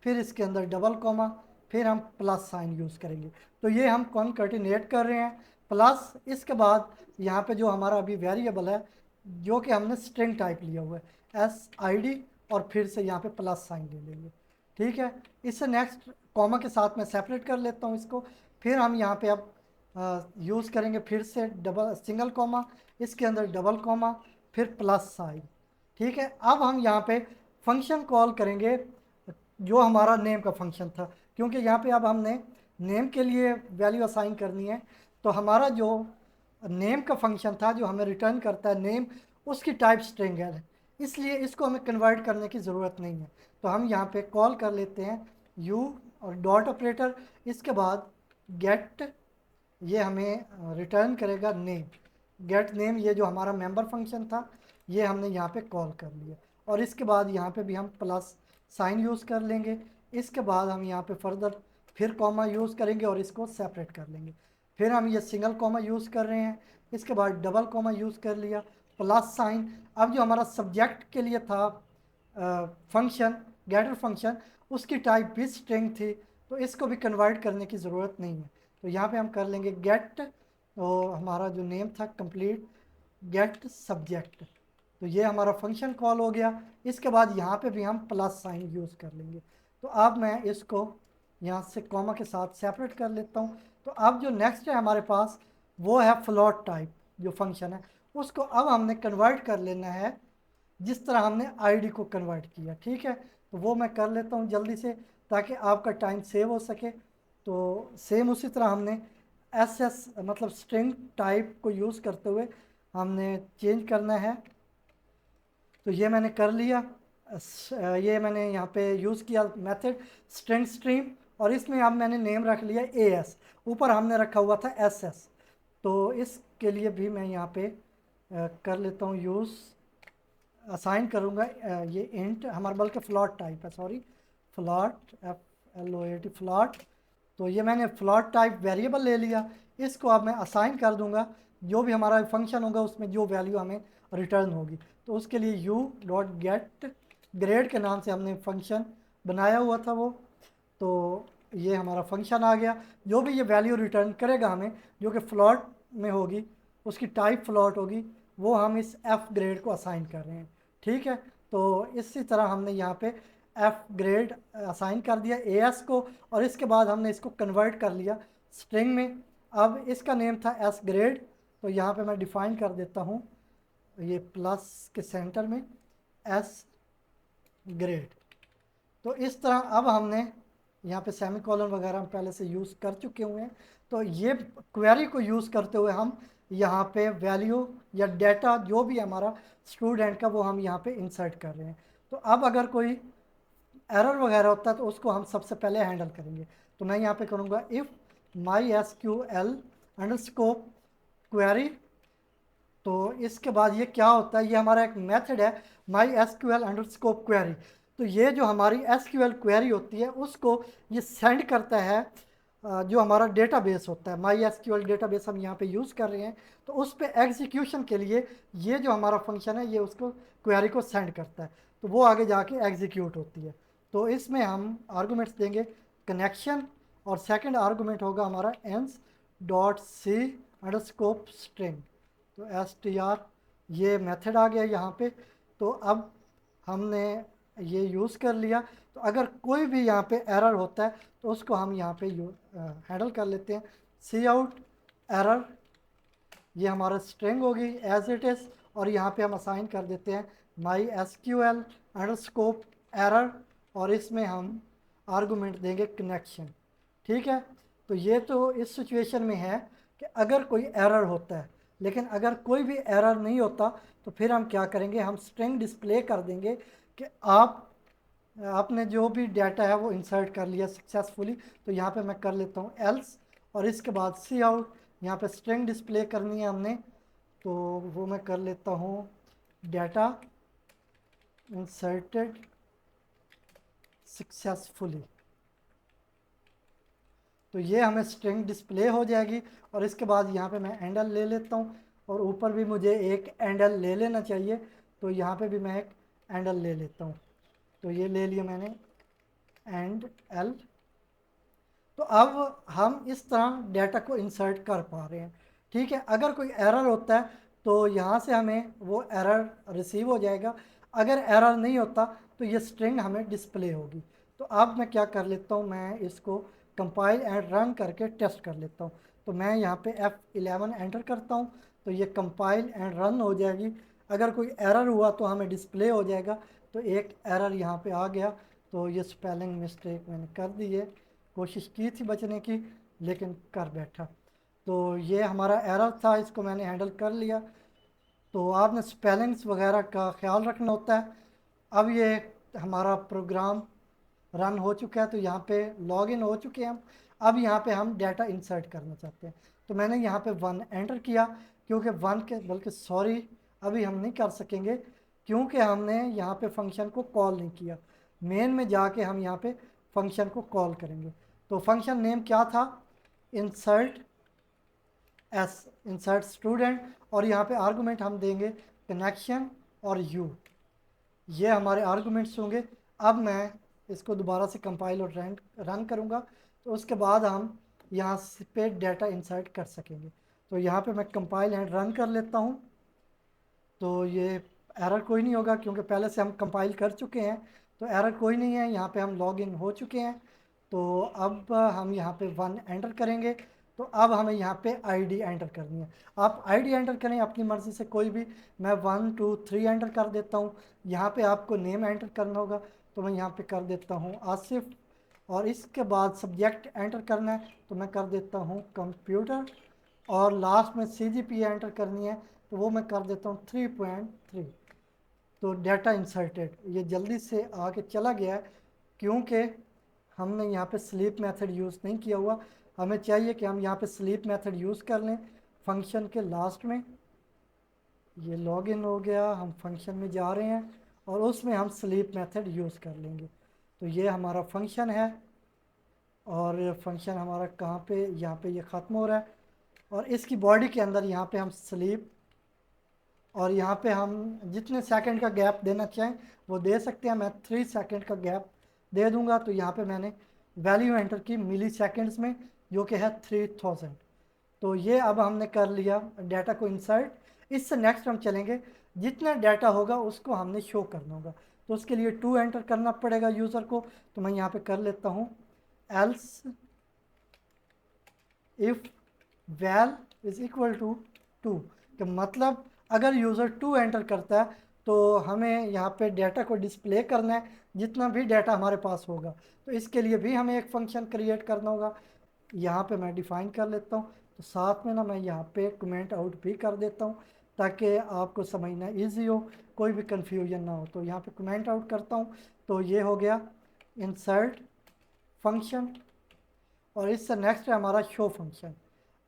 फिर इसके अंदर डबल कॉमा, फिर हम प्लस साइन यूज़ करेंगे। तो ये हम कॉन्कैटिनेट कर रहे हैं प्लस इसके बाद यहाँ पे जो हमारा अभी वेरिएबल है जो कि हमने स्ट्रिंग टाइप लिया हुआ है SID, और फिर से यहाँ पे प्लस साइन ले लेंगे। ठीक है, इससे नेक्स्ट कॉमा के साथ मैं सेपरेट कर लेता हूँ इसको। फिर हम यहाँ पे अब यूज़ करेंगे फिर से डबल सिंगल कॉमा, इसके अंदर डबल कॉमा, फिर प्लस साइन। ठीक है, अब हम यहाँ पे फंक्शन कॉल करेंगे जो हमारा नेम का फंक्शन था, क्योंकि यहाँ पे अब हमने नेम के लिए वैल्यू असाइन करनी है। तो हमारा जो नेम का फंक्शन था जो हमें रिटर्न करता है नेम, उसकी टाइप स्ट्रिंग है, इसलिए इसको हमें कन्वर्ट करने की ज़रूरत नहीं है। तो हम यहाँ पे कॉल कर लेते हैं यू और डॉट ऑपरेटर, इसके बाद गेट, ये हमें रिटर्न करेगा नेम। गेट नेम, ये जो हमारा मेंबर फंक्शन था ये हमने यहाँ पे कॉल कर लिया, और इसके बाद यहाँ पे भी हम प्लस साइन यूज़ कर लेंगे। इसके बाद हम यहाँ पे फर्दर फिर कॉमा यूज़ करेंगे और इसको सेपरेट कर लेंगे। फिर हम ये सिंगल कॉमा यूज़ कर रहे हैं, इसके बाद डबल कॉमा यूज़ कर लिया, प्लस साइन। अब जो हमारा सब्जेक्ट के लिए था फंक्शन गेटर फंक्शन, उसकी टाइप भी स्ट्रिंग थी, तो इसको भी कन्वर्ट करने की ज़रूरत नहीं है। तो यहाँ पे हम कर लेंगे गेट, तो हमारा जो नेम था कंप्लीट गेट सब्जेक्ट, तो ये हमारा फंक्शन कॉल हो गया। इसके बाद यहाँ पे भी हम प्लस साइन यूज़ कर लेंगे। तो अब मैं इसको यहाँ से कॉमा के साथ सेपरेट कर लेता हूँ। तो अब जो नेक्स्ट है हमारे पास वो है फ्लोट टाइप जो फंक्शन है, उसको अब हमने कन्वर्ट कर लेना है जिस तरह हमने आईडी को कन्वर्ट किया। ठीक है, तो वो मैं कर लेता हूँ जल्दी से ताकि आपका टाइम सेव हो सके। तो सेम उसी तरह हमने SS मतलब स्ट्रिंग टाइप को यूज़ करते हुए हमने चेंज करना है। तो ये मैंने कर लिया। ये मैंने यहाँ पे यूज़ किया मेथड स्ट्रिंग स्ट्रीम, और इसमें अब मैंने नेम रख लिया AS, ऊपर हमने रखा हुआ था SS। तो इसके लिए भी मैं यहाँ पे कर लेता हूँ यूज़, असाइन करूँगा ये इंट हमारा बल्कि फ्लॉट टाइप है, सॉरी फ्लॉट FLOAT फ्लॉट। तो ये मैंने फ्लॉट टाइप वेरिएबल ले लिया, इसको अब मैं असाइन कर दूंगा जो भी हमारा फंक्शन होगा उसमें जो वैल्यू हमें रिटर्न होगी। तो उसके लिए यू डॉट गेट ग्रेड के नाम से हमने फंक्शन बनाया हुआ था वो। तो ये हमारा फंक्शन आ गया, जो भी ये वैल्यू रिटर्न करेगा हमें जो कि फ्लॉट में होगी, उसकी टाइप फ्लॉट होगी, वो हम इस F ग्रेड को असाइन कर रहे हैं। ठीक है, तो इसी तरह हमने यहाँ पे F ग्रेड असाइन कर दिया AS को, और इसके बाद हमने इसको कन्वर्ट कर लिया स्ट्रिंग में। अब इसका नेम था S ग्रेड, तो यहाँ पे मैं डिफाइन कर देता हूँ ये प्लस के सेंटर में S ग्रेड। तो इस तरह अब हमने यहाँ पे सेमीकोलन वगैरह हम पहले से यूज़ कर चुके हुए हैं। तो ये क्वेरी को यूज़ करते हुए हम यहाँ पे वैल्यू या डेटा जो भी हमारा स्टूडेंट का वो हम यहाँ पे इंसर्ट कर रहे हैं। तो अब अगर कोई एरर वगैरह होता है तो उसको हम सबसे पहले हैंडल करेंगे। तो मैं यहाँ पे करूँगा इफ़ MySQL अंडरस्कोर क्वेरी। तो इसके बाद ये क्या होता है, ये हमारा एक मेथड है MySQL अंडरस्कोर क्वेरी। तो ये जो हमारी SQL क्वेरी होती है उसको ये सेंड करता है जो हमारा डेटाबेस होता है MySQL डेटाबेस हम यहाँ पे यूज़ कर रहे हैं। तो उस पर एग्जीक्यूशन के लिए ये जो हमारा फंक्शन है ये उसको क्वेरी को सेंड करता है, तो वो आगे जाके एग्जीक्यूट होती है। तो इसमें हम आर्गूमेंट्स देंगे कनेक्शन, और सेकंड आर्गूमेंट होगा हमारा एंस डॉट सी अंडरस्कोप स्ट्रिंग। तो STR ये मेथड आ गया यहाँ पे। तो अब हमने ये यूज़ कर लिया। तो अगर कोई भी यहाँ पे एरर होता है तो उसको हम यहाँ पे हैंडल कर लेते हैं सी आउट एरर, ये हमारा स्ट्रिंग होगी एज इट इज़, और यहाँ पे हम असाइन कर देते हैं MySQL अंडरस्कोप एरर, और इसमें हम आर्गूमेंट देंगे कनेक्शन। ठीक है, तो ये तो इस सिचुएशन में है कि अगर कोई एरर होता है, लेकिन अगर कोई भी एरर नहीं होता तो फिर हम क्या करेंगे, हम स्ट्रिंग डिस्प्ले कर देंगे कि आपने जो भी डाटा है वो इंसर्ट कर लिया सक्सेसफुली। तो यहाँ पे मैं कर लेता हूँ एल्स, और इसके बाद सी आउट, यहाँ पे स्ट्रिंग डिस्प्ले करनी है हमने, तो वो मैं कर लेता हूँ डाटा इंसर्टेड सक्सेसफुली। तो ये हमें स्ट्रिंग डिस्प्ले हो जाएगी, और इसके बाद यहाँ पे मैं एंडल ले लेता हूँ, और ऊपर भी मुझे एक एंडल ले लेना चाहिए, तो यहाँ पे भी मैं एक एंडल ले लेता हूँ। तो ये ले लिया मैंने एंड एल। तो अब हम इस तरह डाटा को इंसर्ट कर पा रहे हैं। ठीक है। अगर कोई एरर होता है तो यहाँ से हमें वो एरर रिसीव हो जाएगा, अगर एरर नहीं होता तो ये स्ट्रिंग हमें डिस्प्ले होगी। तो अब मैं क्या कर लेता हूँ, मैं इसको कंपाइल एंड रन करके टेस्ट कर लेता हूँ। तो मैं यहाँ पे F11 एंटर करता हूँ तो ये कंपाइल एंड रन हो जाएगी। अगर कोई एरर हुआ तो हमें डिस्प्ले हो जाएगा। तो एक एरर यहाँ पे आ गया, तो ये स्पेलिंग मिस्टेक मैंने कर दी है, कोशिश की थी बचने की लेकिन कर बैठा। तो ये हमारा एरर था, इसको मैंने हैंडल कर लिया। तो आपने स्पेलिंग्स वगैरह का ख्याल रखना होता है। अब ये हमारा प्रोग्राम रन हो चुका है, तो यहाँ पे लॉग इन हो चुके हैं हम। अब यहाँ पे हम डाटा इंसर्ट करना चाहते हैं, तो मैंने यहाँ पे 1 एंटर किया, क्योंकि 1 के बल्कि सॉरी अभी हम नहीं कर सकेंगे क्योंकि हमने यहाँ पे फंक्शन को कॉल नहीं किया। मेन में जाके हम यहाँ पे फंक्शन को कॉल करेंगे। तो फंक्शन नेम क्या था, इंसर्ट एस, इंसर्ट स्टूडेंट, और यहाँ पे आर्गुमेंट हम देंगे कनेक्शन और यू, ये हमारे आर्गुमेंट्स होंगे। अब मैं इसको दोबारा से कंपाइल और रन करूँगा, तो उसके बाद हम यहाँ पे डाटा इंसर्ट कर सकेंगे। तो यहाँ पे मैं कंपाइल एंड रन कर लेता हूँ। तो ये एरर कोई नहीं होगा क्योंकि पहले से हम कंपाइल कर चुके हैं, तो एरर कोई नहीं है। यहाँ पे हम लॉग इन हो चुके हैं। तो अब हम यहाँ पे 1 एंटर करेंगे। तो अब हमें यहाँ पे आईडी एंटर करनी है। आप आईडी एंटर करें अपनी मर्ज़ी से कोई भी, मैं 1 2 3 एंटर कर देता हूँ। यहाँ पे आपको नेम एंटर करना होगा, तो मैं यहाँ पे कर देता हूँ आसिफ, और इसके बाद सब्जेक्ट एंटर करना है, तो मैं कर देता हूँ कंप्यूटर, और लास्ट में CGPA एंटर करनी है, तो वो मैं कर देता हूँ 3.3। तो डाटा इंसर्टेड ये जल्दी से आके चला गया है क्योंकि हमने यहाँ पे स्लीप मेथड यूज़ नहीं किया हुआ। हमें चाहिए कि हम यहाँ पे स्लीप मेथड यूज़ कर लें फंक्शन के लास्ट में। ये लॉगिन हो गया, हम फंक्शन में जा रहे हैं और उसमें हम स्लीप मेथड यूज़ कर लेंगे। तो ये हमारा फंक्शन है, और फंक्शन हमारा कहाँ पे, यहाँ पे ये ख़त्म हो रहा है, और इसकी बॉडी के अंदर यहाँ पे हम स्लीप, और यहाँ पे हम जितने सेकंड का गैप देना चाहें वो दे सकते हैं। मैं 3 सेकंड का गैप दे दूंगा। तो यहाँ पे मैंने वैल्यू एंटर की मिली सेकेंड्स में, जो कि है 3000। तो ये अब हमने कर लिया डाटा को इंसर्ट। इससे नेक्स्ट हम चलेंगे, जितना डाटा होगा उसको हमने शो करना होगा। तो उसके लिए 2 एंटर करना पड़ेगा यूज़र को। तो मैं यहाँ पे कर लेता हूँ else if val is equal to 2, कि मतलब अगर यूज़र 2 एंटर करता है तो हमें यहाँ पे डाटा को डिस्प्ले करना है जितना भी डाटा हमारे पास होगा। तो इसके लिए भी हमें एक फंक्शन क्रिएट करना होगा। यहाँ पे मैं डिफ़ाइन कर लेता हूँ। तो साथ में ना मैं यहाँ पे कमेंट आउट भी कर देता हूँ ताकि आपको समझना इजी हो, कोई भी कन्फ्यूजन ना हो। तो यहाँ पे कमेंट आउट करता हूँ। तो ये हो गया इंसर्ट फंक्शन, और इससे नेक्स्ट है हमारा शो फंक्शन।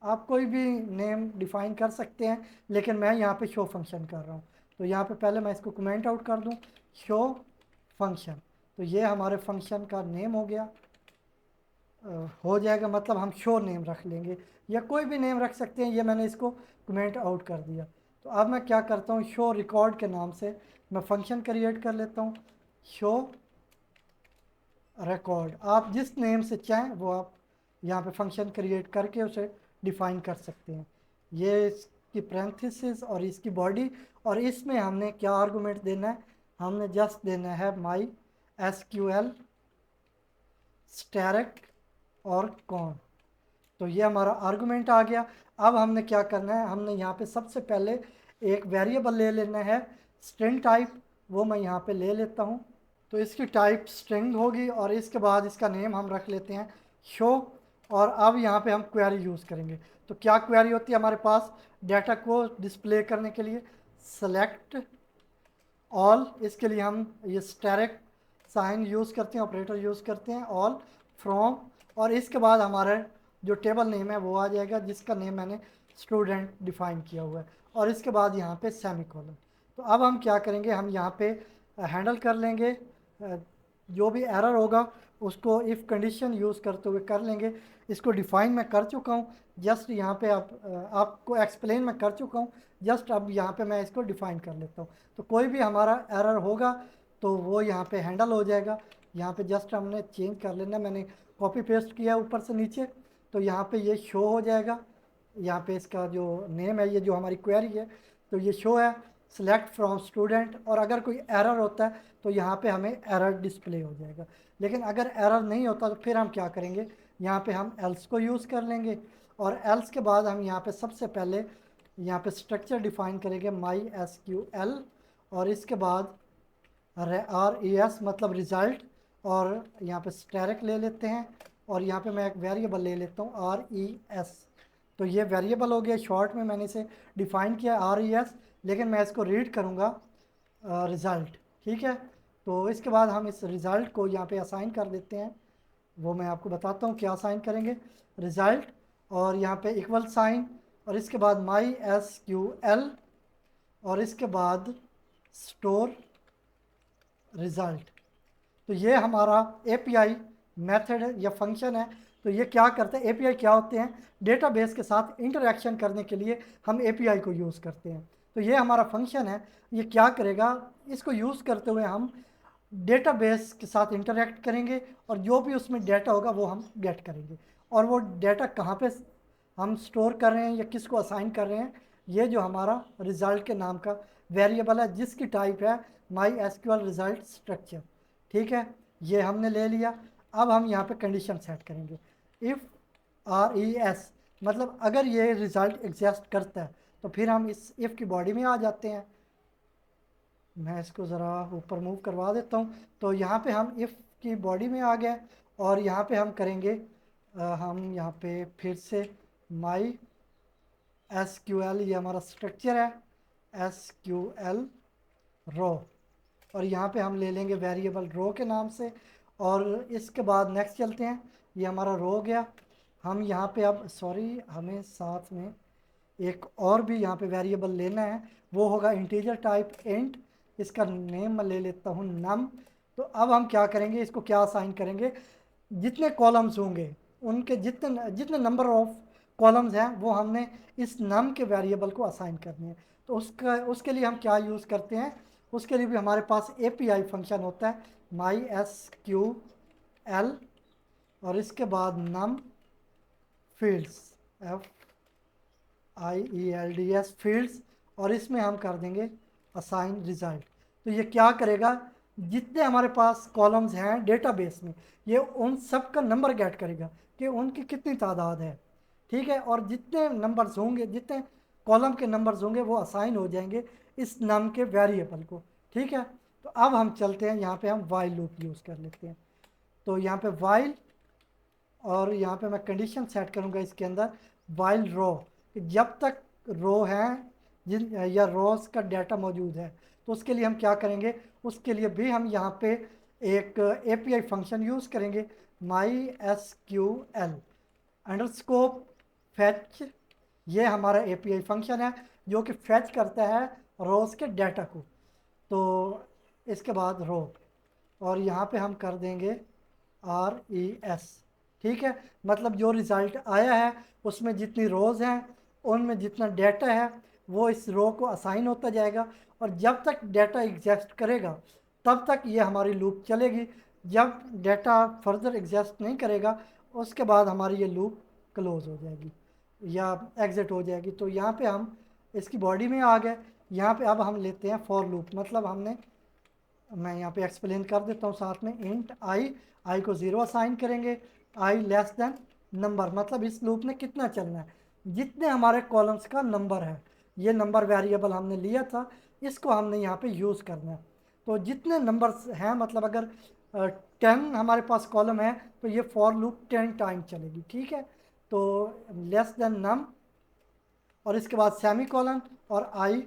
आप कोई भी नेम डिफ़ाइन कर सकते हैं, लेकिन मैं यहाँ पे शो फंक्शन कर रहा हूँ। तो यहाँ पे पहले मैं इसको कमेंट आउट कर दूँ, शो फंक्शन। तो ये हमारे फंक्शन का नेम हो गया, हो जाएगा, मतलब हम शो नेम रख लेंगे या कोई भी नेम रख सकते हैं। ये मैंने इसको कमेंट आउट कर दिया। तो अब मैं क्या करता हूँ, शो रिकॉर्ड के नाम से मैं फंक्शन क्रिएट कर लेता हूँ, शो रिकॉर्ड। आप जिस नेम से चाहें वो आप यहाँ पे फंक्शन क्रिएट करके उसे डिफ़ाइन कर सकते हैं। ये इसकी पैरेंथेसिस और इसकी बॉडी, और इसमें हमने क्या आर्गुमेंट देना है, हमने जस्ट देना है माई SQL स्टैटिक और कॉन। तो ये हमारा आर्गुमेंट आ गया। अब हमने क्या करना है, हमने यहाँ पे सबसे पहले एक वेरिएबल ले लेना है स्ट्रिंग टाइप, वो मैं यहाँ पे ले लेता हूँ। तो इसकी टाइप स्ट्रिंग होगी, और इसके बाद इसका नेम हम रख लेते हैं शो। और अब यहाँ पे हम क्वेरी यूज़ करेंगे। तो क्या क्वेरी होती है हमारे पास डाटा को डिस्प्ले करने के लिए, सेलेक्ट ऑल। इसके लिए हम ये स्टैटिक साइन यूज़ करते हैं, ऑपरेटर यूज़ करते हैं, ऑल फ्रॉम, और इसके बाद हमारा जो टेबल नेम है वो आ जाएगा जिसका नेम मैंने स्टूडेंट डिफ़ाइन किया हुआ है, और इसके बाद यहाँ पे सेमीकोलन। तो अब हम क्या करेंगे, हम यहाँ पे हैंडल कर लेंगे जो भी एरर होगा उसको इफ़ कंडीशन यूज़ करते हुए कर लेंगे। इसको डिफ़ाइन मैं कर चुका हूँ, जस्ट यहाँ पे आपको एक्सप्लेन मैं कर चुका हूँ। जस्ट अब यहाँ पे मैं इसको डिफ़ाइन कर लेता हूँ। तो कोई भी हमारा एरर होगा तो वो यहाँ पे हैंडल हो जाएगा। यहाँ पे जस्ट हमने चेंज कर लेना, मैंने कॉपी पेस्ट किया ऊपर से नीचे, तो यहाँ पे ये शो हो जाएगा यहाँ पे इसका जो नेम है, ये जो हमारी क्वेरी है, तो ये शो है सिलेक्ट फ्रॉम स्टूडेंट, और अगर कोई एरर होता है तो यहाँ पे हमें एरर डिस्प्ले हो जाएगा। लेकिन अगर एरर नहीं होता तो फिर हम क्या करेंगे, यहाँ पे हम एल्स को यूज़ कर लेंगे, और एल्स के बाद हम यहाँ पे सबसे पहले यहाँ पे स्ट्रक्चर डिफाइन करेंगे माई एस क्यू एल, और इसके बाद आर ई एस मतलब रिज़ल्ट, और यहाँ पे स्टैरिक ले लेते हैं, और यहाँ पे मैं एक वेरिएबल ले लेता हूँ आर ई एस। तो ये वेरिएबल हो गया, शॉर्ट में मैंने इसे डिफ़ाइन किया आर ई एस, लेकिन मैं इसको रीड करूँगा रिज़ल्ट। ठीक है, तो इसके बाद हम इस रिज़ल्ट को यहाँ पे असाइन कर देते हैं। वो मैं आपको बताता हूँ क्या असाइन करेंगे, रिज़ल्ट और यहाँ पे इक्वल साइन, और इसके बाद माई एस क्यू एल, और इसके बाद स्टोर रिज़ल्ट। तो ये हमारा एपीआई मेथड या फंक्शन है। तो ये क्या करते हैं, एपीआई क्या होते हैं, डेटाबेस के साथ इंटरेक्शन करने के लिए हम एपीआई को यूज़ करते हैं। तो ये हमारा फंक्शन है, ये क्या करेगा, इसको यूज़ करते हुए हम डेटाबेस के साथ इंटरेक्ट करेंगे, और जो भी उसमें डाटा होगा वो हम गेट करेंगे। और वो डाटा कहाँ पे हम स्टोर कर रहे हैं या किसको असाइन कर रहे हैं, ये जो हमारा रिज़ल्ट के नाम का वेरिएबल है जिसकी टाइप है माई एसक्यूएल रिज़ल्ट स्ट्रक्चर। ठीक है, ये हमने ले लिया। अब हम यहाँ पे कंडीशन सेट करेंगे, इफ़ आर ई एस मतलब अगर ये रिज़ल्ट एग्जिस्ट करता है, तो फिर हम इस इफ़ की बॉडी में आ जाते हैं। मैं इसको ज़रा ऊपर मूव करवा देता हूँ। तो यहाँ पे हम इफ़ की बॉडी में आ गए, और यहाँ पे हम करेंगे हम यहाँ पे फिर से माई एस क्यू एल, ये हमारा स्ट्रक्चर है एस क्यू एल रो, और यहाँ पे हम ले लेंगे वेरिएबल रो के नाम से। और इसके बाद नेक्स्ट चलते हैं, ये हमारा रो हो गया। हम यहाँ पे अब सॉरी, हमें साथ में एक और भी यहाँ पे वेरिएबल लेना है, वो होगा इंटीजर टाइप इंट, इसका नेम मैं ले लेता हूँ नम। तो अब हम क्या करेंगे, इसको क्या असाइन करेंगे, जितने कॉलम्स होंगे उनके जितने जितने नंबर ऑफ कॉलम्स हैं वो हमने इस नम के वेरिएबल को असाइन करने हैं। तो उसके लिए हम क्या यूज़ करते हैं, उसके लिए भी हमारे पास एपीआई फंक्शन होता है माई एस क्यू एल, और इसके बाद num fields F I E L D S fields, और इसमें हम कर देंगे असाइन रिजल्ट। तो ये क्या करेगा, जितने हमारे पास कॉलम्स हैं डेटाबेस में, ये उन सब का नंबर गेट करेगा कि उनकी कितनी तादाद है। ठीक है, और जितने नंबर्स होंगे, जितने कॉलम के नंबर्स होंगे वो असाइन हो जाएंगे इस नाम के वेरिएबल को। ठीक है, तो अब हम चलते हैं, यहाँ पे हम वाइल लूप यूज़ कर लेते हैं। तो यहाँ पे वाइल, और यहाँ पे मैं कंडीशन सेट करूँगा इसके अंदर वाइल रो, कि जब तक रो है जिन या रोज का डाटा मौजूद है। तो उसके लिए हम क्या करेंगे, उसके लिए भी हम यहाँ पे एक एपीआई फंक्शन यूज़ करेंगे my S Q L underscore fetch. ये हमारा एपीआई फंक्शन है जो कि फैच करता है रोज के डाटा को। तो इसके बाद रो, और यहाँ पे हम कर देंगे आर ई एस। ठीक है, मतलब जो रिज़ल्ट आया है उसमें जितनी रोज़ हैं उनमें जितना डाटा है वो इस रो को असाइन होता जाएगा, और जब तक डाटा एग्जिस्ट करेगा तब तक ये हमारी लूप चलेगी। जब डाटा फर्दर एग्जिस्ट नहीं करेगा उसके बाद हमारी ये लूप क्लोज हो जाएगी या एग्ज़िट हो जाएगी। तो यहाँ पे हम इसकी बॉडी में आ गए। यहाँ पे अब हम लेते हैं फॉर लूप, मतलब हमने, मैं यहाँ पे एक्सप्लेन कर देता हूँ साथ में, इंट आई को 0 असाइन करेंगे, आई लेस देन नंबर, मतलब इस लूप में कितना चलना है, जितने हमारे कॉलम्स का नंबर है, ये नंबर वेरिएबल हमने लिया था, इसको हमने यहाँ पे यूज़ करना है। तो जितने नंबर्स हैं, मतलब अगर 10 हमारे पास कॉलम है तो ये फॉर लूप 10 टाइम चलेगी। ठीक है, तो लेस देन नम, और इसके बाद सेमी कॉलन और आई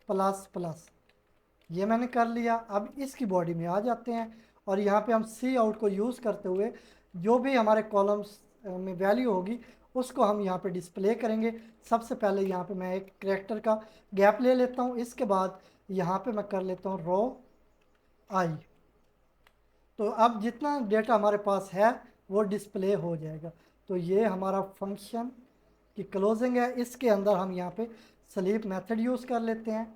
प्लस प्लस, ये मैंने कर लिया। अब इसकी बॉडी में आ जाते हैं, और यहाँ पे हम सी आउट को यूज़ करते हुए जो भी हमारे कॉलम्स में वैल्यू होगी उसको हम यहाँ पे डिस्प्ले करेंगे। सबसे पहले यहाँ पे मैं एक करैक्टर का गैप ले लेता हूँ, इसके बाद यहाँ पे मैं कर लेता हूँ रो आई। तो अब जितना डेटा हमारे पास है वो डिस्प्ले हो जाएगा। तो ये हमारा फंक्शन की क्लोजिंग है। इसके अंदर हम यहाँ पे स्लीप मेथड यूज़ कर लेते हैं,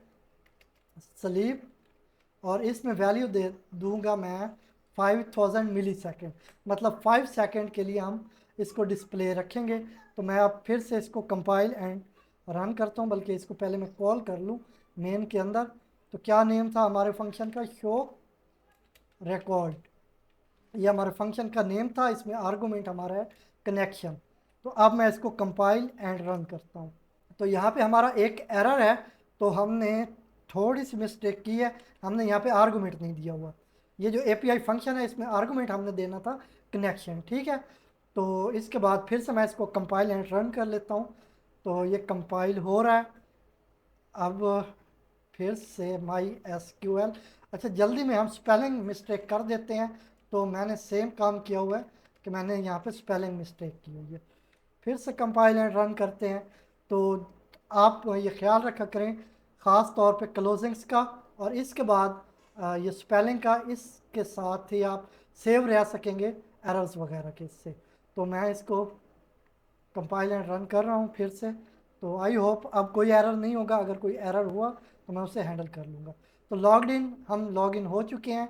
स्लीप, और इसमें वैल्यू दे दूंगा मैं 5000 मिली सेकेंड, मतलब 5 सेकेंड के लिए हम इसको डिस्प्ले रखेंगे तो मैं अब फिर से इसको कंपाइल एंड रन करता हूँ, बल्कि इसको पहले मैं कॉल कर लूँ मेन के अंदर। तो क्या नेम था हमारे फंक्शन का? Show record. ये हमारे फंक्शन का नेम था, इसमें आर्गूमेंट हमारा है कनेक्शन। तो अब मैं इसको कंपाइल एंड रन करता हूँ। तो यहाँ पे हमारा एक एरर है, तो हमने थोड़ी सी मिस्टेक की है, हमने यहाँ पे आर्गूमेंट नहीं दिया हुआ। ये जो एपीआई फंक्शन है इसमें आर्गूमेंट हमने देना था कनेक्शन, ठीक है। तो इसके बाद फिर से मैं इसको कंपाइल एंड रन कर लेता हूँ। तो ये कंपाइल हो रहा है। अब फिर से माई एस क्यू एल। अच्छा, जल्दी में हम स्पेलिंग मिस्टेक कर देते हैं। तो मैंने सेम काम किया हुआ है कि मैंने यहाँ पे स्पेलिंग मिस्टेक की हुई है। फिर से कंपाइल एंड रन करते हैं। तो आप ये ख्याल रखा करें ख़ास तौर पे क्लोजिंग्स का, और इसके बाद ये स्पेलिंग का, इसके साथ ही आप सेव रह सकेंगे एरर्स वगैरह के इससे। तो मैं इसको कंपाइल एंड रन कर रहा हूँ फिर से। तो आई होप अब कोई एरर नहीं होगा, अगर कोई एरर हुआ तो मैं उसे हैंडल कर लूँगा। तो लॉग्ड इन, हम लॉग इन हो चुके हैं।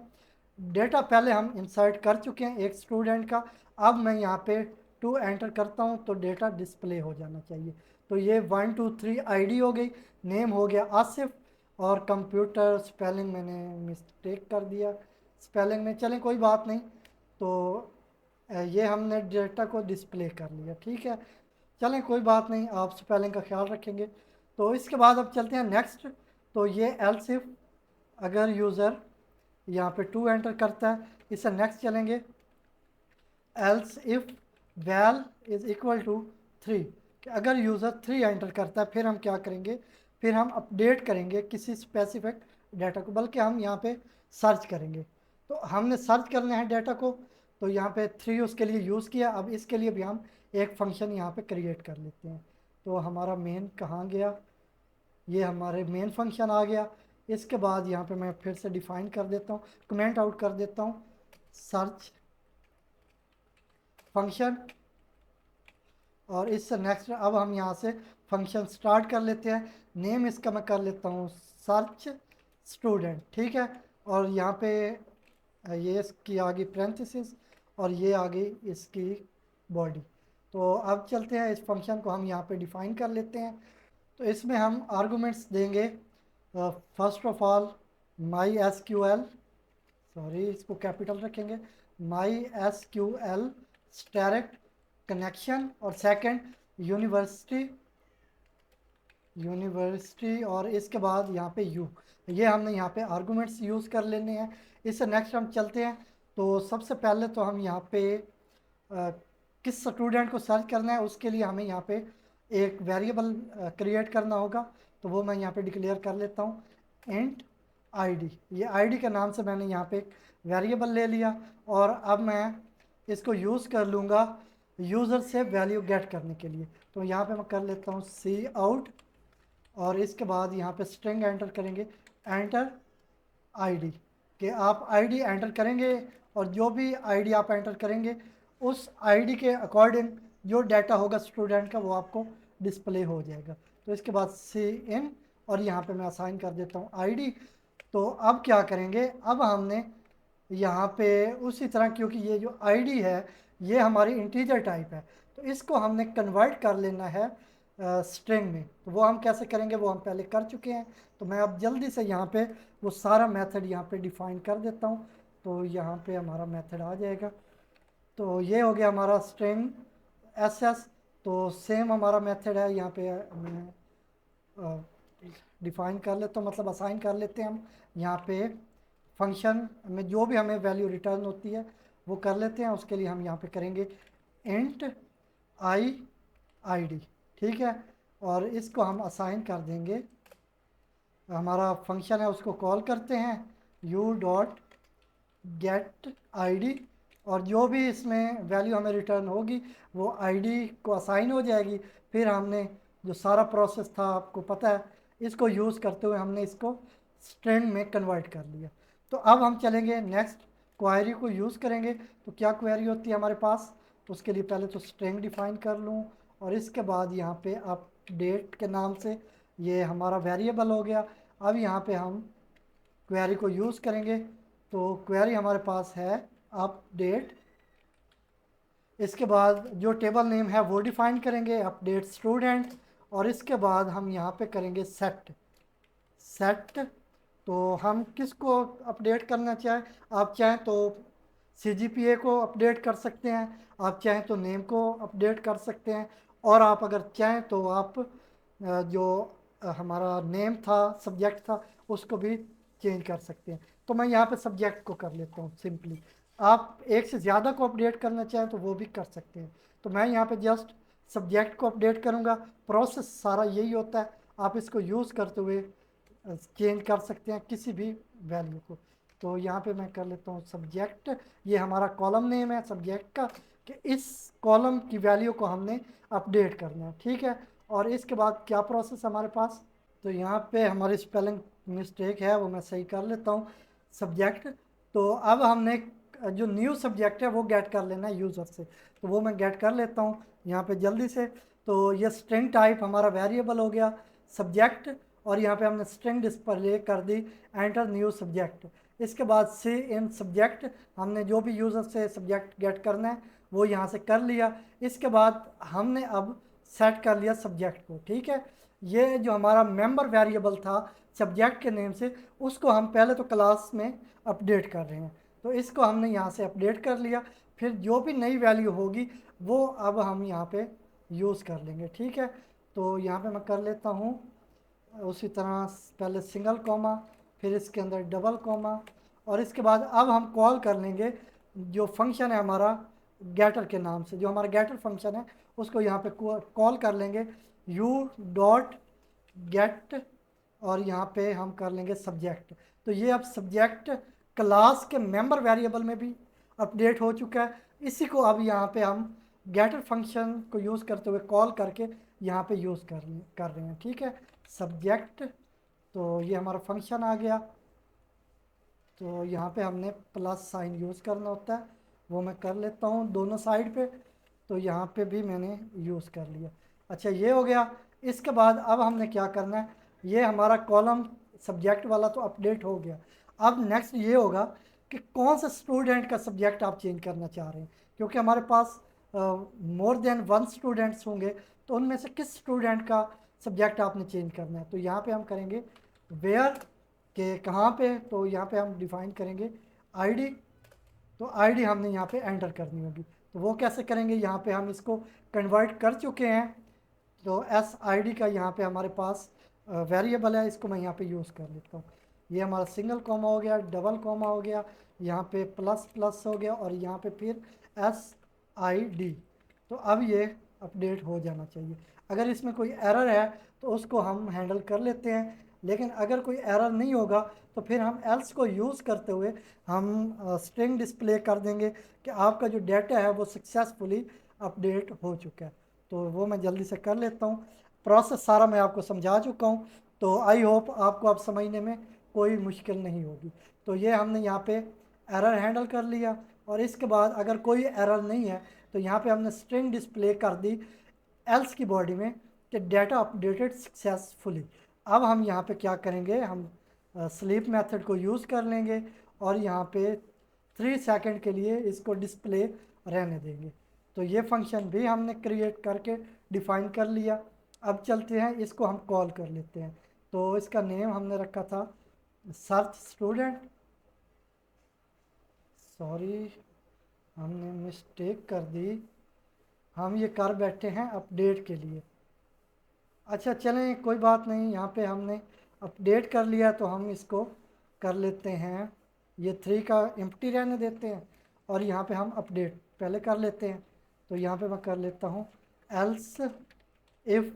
डेटा पहले हम इंसर्ट कर चुके हैं एक स्टूडेंट का। अब मैं यहाँ पे 2 एंटर करता हूँ तो डेटा डिस्प्ले हो जाना चाहिए। तो ये 1 2 3 आईडी हो गई, नेम हो गया आसिफ, और कंप्यूटर स्पेलिंग मैंने मिस्टेक कर दिया स्पेलिंग में, चलें कोई बात नहीं। तो ये हमने डेटा को डिस्प्ले कर लिया, ठीक है। चलें कोई बात नहीं, आप स्पेलिंग का ख्याल रखेंगे। तो इसके बाद अब चलते हैं नेक्स्ट। तो ये एल्स इफ, अगर यूज़र यहाँ पे 2 एंटर करता है, इससे नेक्स्ट चलेंगे। Else if val is equal to 3, कि अगर यूज़र 3 एंटर करता है फिर हम क्या करेंगे, फिर हम अपडेट करेंगे किसी स्पेसिफिक डाटा को, बल्कि हम यहाँ पे सर्च करेंगे। तो हमने सर्च करना है डाटा को, तो यहाँ पे 3 उसके लिए यूज़ किया। अब इसके लिए भी हम एक फंक्शन यहाँ पे क्रिएट कर लेते हैं। तो हमारा मेन कहाँ गया? ये हमारे मेन फंक्शन आ गया। इसके बाद यहाँ पे मैं फिर से डिफाइन कर देता हूँ, कमेंट आउट कर देता हूँ, सर्च फंक्शन। और इससे नेक्स्ट अब हम यहाँ से फंक्शन स्टार्ट कर लेते हैं। नेम इसका मैं कर लेता हूँ सर्च स्टूडेंट, ठीक है। और यहाँ पे ये इसकी आ गई पैरेंथेसिस, और ये आ गई इसकी बॉडी। तो अब चलते हैं, इस फंक्शन को हम यहाँ पे डिफाइन कर लेते हैं। तो इसमें हम आर्गुमेंट्स देंगे। First of all my S Q L, sorry इसको कैपिटल रखेंगे, my S Q L static connection, और सेकंड यूनिवर्सिटी, यूनिवर्सिटी, और इसके बाद यहाँ पे यू। ये हमने यहाँ पे आर्गुमेंट्स यूज़ कर लेने हैं। इससे नेक्स्ट हम चलते हैं। तो सबसे पहले तो हम यहाँ पे किस स्टूडेंट को सर्च करना है उसके लिए हमें यहाँ पे एक वेरिएबल क्रिएट करना होगा। तो वो मैं यहाँ पे डिक्लेयर कर लेता हूँ इंट आईडी। ये आईडी के नाम से मैंने यहाँ पे एक वेरिएबल ले लिया, और अब मैं इसको यूज़ कर लूँगा यूज़र से वैल्यू गेट करने के लिए। तो यहाँ पे मैं कर लेता हूँ सी आउट, और इसके बाद यहाँ पे स्ट्रिंग एंटर करेंगे, एंटर आईडी, कि आप आईडी एंटर करेंगे, और जो भी आईडी आप एंटर करेंगे उस आईडी के अकॉर्डिंग जो डाटा होगा स्टूडेंट का वो आपको डिस्प्ले हो जाएगा। तो इसके बाद सी इन, और यहाँ पे मैं असाइन कर देता हूँ आईडी। तो अब क्या करेंगे, अब हमने यहाँ पे उसी तरह, क्योंकि ये जो आईडी है ये हमारी इंटीजर टाइप है, तो इसको हमने कन्वर्ट कर लेना है स्ट्रिंग में। तो वो हम कैसे करेंगे वो हम पहले कर चुके हैं। तो मैं अब जल्दी से यहाँ पे वो सारा मेथड यहाँ पे डिफाइन कर देता हूँ। तो यहाँ पे हमारा मेथड आ जाएगा। तो ये हो गया हमारा स्ट्रिंग एस एस। तो सेम हमारा मेथड है यहाँ पे मैं डिफाइन कर लेता हूँ, मतलब असाइन कर लेते हैं हम यहाँ पे फंक्शन में जो भी हमें वैल्यू रिटर्न होती है वो कर लेते हैं। उसके लिए हम यहाँ पे करेंगे इंट आईडी, ठीक है। और इसको हम असाइन कर देंगे, हमारा फंक्शन है उसको कॉल करते हैं यू डॉट गेट आईडी, और जो भी इसमें वैल्यू हमें रिटर्न होगी वो आईडी को असाइन हो जाएगी। फिर हमने जो सारा प्रोसेस था आपको पता है, इसको यूज़ करते हुए हमने इसको स्ट्रिंग में कन्वर्ट कर लिया। तो अब हम चलेंगे नेक्स्ट क्वेरी को यूज़ करेंगे। तो क्या क्वेरी होती है हमारे पास, तो उसके लिए पहले तो स्ट्रिंग डिफाइन कर लूँ, और इसके बाद यहाँ पे अपडेट के नाम से ये हमारा वेरिएबल हो गया। अब यहाँ पे हम क्वेरी को यूज़ करेंगे। तो क्वेरी हमारे पास है अपडेट इसके बाद जो टेबल नेम है वो डिफाइन करेंगे, अपडेट स्टूडेंट। और इसके बाद हम यहाँ पे करेंगे सेट। सेट तो हम किसको अपडेट करना चाहें, आप चाहें तो CGPA को अपडेट कर सकते हैं, आप चाहें तो नेम को अपडेट कर सकते हैं, और आप अगर चाहें तो आप जो हमारा नेम था, सब्जेक्ट था, उसको भी चेंज कर सकते हैं। तो मैं यहाँ पे सब्जेक्ट को कर लेता हूँ सिंपली। आप एक से ज़्यादा को अपडेट करना चाहें तो वो भी कर सकते हैं। तो मैं यहाँ पे जस्ट सब्जेक्ट को अपडेट करूँगा। प्रोसेस सारा यही होता है, आप इसको यूज़ करते हुए चेंज कर सकते हैं किसी भी वैल्यू को। तो यहाँ पे मैं कर लेता हूँ सब्जेक्ट, ये हमारा कॉलम नेम है सब्जेक्ट का, कि इस कॉलम की वैल्यू को हमने अपडेट करना है, ठीक है। और इसके बाद क्या प्रोसेस हमारे पास, तो यहाँ पे हमारी स्पेलिंग मिस्टेक है, वो मैं सही कर लेता हूँ। सब्जेक्ट, तो अब हमने जो न्यू सब्जेक्ट है वो गेट कर लेना है यूज़र से, तो वो मैं गेट कर लेता हूँ यहाँ पे जल्दी से। तो ये स्ट्रिंग टाइप हमारा वेरिएबल हो गया सब्जेक्ट, और यहाँ पे हमने स्ट्रिंग डिस्प्ले कर दी एंटर न्यू सब्जेक्ट। इसके बाद सी इन सब्जेक्ट, हमने जो भी यूज़र से सब्जेक्ट गेट करना है वो यहाँ से कर लिया। इसके बाद हमने अब सेट कर लिया सब्जेक्ट को, ठीक है। ये जो हमारा मेंबर वेरिएबल था सब्जेक्ट के नेम से, उसको हम पहले तो क्लास में अपडेट कर रहे हैं, तो इसको हमने यहाँ से अपडेट कर लिया। फिर जो भी नई वैल्यू होगी वो अब हम यहाँ पे यूज़ कर लेंगे, ठीक है। तो यहाँ पे मैं कर लेता हूँ उसी तरह, पहले सिंगल कॉमा, फिर इसके अंदर डबल कॉमा, और इसके बाद अब हम कॉल कर लेंगे जो फंक्शन है हमारा गेटर के नाम से, जो हमारा गेटर फंक्शन है उसको यहाँ पे कॉल कर लेंगे यू डॉट गेट, और यहाँ पे हम कर लेंगे सब्जेक्ट। तो ये अब सब्जेक्ट क्लास के मेंबर वेरिएबल में भी अपडेट हो चुका है। इसी को अब यहाँ पे हम गेटर फंक्शन को यूज़ करते हुए कॉल करके यहाँ पे यूज़ कर रहे हैं, ठीक है। सब्जेक्ट, तो ये हमारा फंक्शन आ गया। तो यहाँ पे हमने प्लस साइन यूज़ करना होता है, वो मैं कर लेता हूँ दोनों साइड पे। तो यहाँ पे भी मैंने यूज़ कर लिया। अच्छा, ये हो गया। इसके बाद अब हमने क्या करना है, ये हमारा कॉलम सब्जेक्ट वाला तो अपडेट हो गया। अब नेक्स्ट ये होगा कि कौन सा स्टूडेंट का सब्जेक्ट आप चेंज करना चाह रहे हैं, क्योंकि हमारे पास मोर देन वन स्टूडेंट्स होंगे, तो उनमें से किस स्टूडेंट का सब्जेक्ट आपने चेंज करना है। तो यहाँ पे हम करेंगे वेयर के कहाँ पे, तो यहाँ पे हम डिफाइन करेंगे आईडी। तो आईडी हमने यहाँ पे एंटर करनी होगी। तो वो कैसे करेंगे, यहाँ पे हम इसको कन्वर्ट कर चुके हैं। तो एस आई डी का यहाँ पे हमारे पास वेरिएबल है, इसको मैं यहाँ पे यूज़ कर लेता हूँ। ये हमारा सिंगल कॉमा हो गया, डबल कॉमा हो गया, यहाँ पे प्लस प्लस हो गया, और यहाँ पे फिर SID। तो अब ये अपडेट हो जाना चाहिए। अगर इसमें कोई एरर है तो उसको हम हैंडल कर लेते हैं, लेकिन अगर कोई एरर नहीं होगा तो फिर हम एल्स को यूज़ करते हुए हम स्ट्रिंग डिस्प्ले कर देंगे कि आपका जो डाटा है वो सक्सेसफुली अपडेट हो चुका है। तो वो मैं जल्दी से कर लेता हूँ। प्रोसेस सारा मैं आपको समझा चुका हूँ, तो आई होप आपको अब समझने में कोई मुश्किल नहीं होगी। तो ये हमने यहाँ पे एरर हैंडल कर लिया, और इसके बाद अगर कोई एरर नहीं है तो यहाँ पे हमने स्ट्रिंग डिस्प्ले कर दी एल्स की बॉडी में कि डाटा अपडेटेड सक्सेसफुली। अब हम यहाँ पे क्या करेंगे, हम स्लीप मेथड को यूज़ कर लेंगे, और यहाँ पे 3 सेकंड के लिए इसको डिस्प्ले रहने देंगे। तो ये फंक्शन भी हमने क्रिएट करके डिफाइन कर लिया। अब चलते हैं, इसको हम कॉल कर लेते हैं। तो इसका नेम हमने रखा था सर्च स्टूडेंट, सॉरी हमने मिस्टेक कर दी, हम ये कर बैठे हैं अपडेट के लिए। अच्छा चलें, कोई बात नहीं, यहाँ पे हमने अपडेट कर लिया, तो हम इसको कर लेते हैं, ये 3 का एम्प्टी रहने देते हैं, और यहाँ पे हम अपडेट पहले कर लेते हैं। तो यहाँ पे मैं कर लेता हूँ else if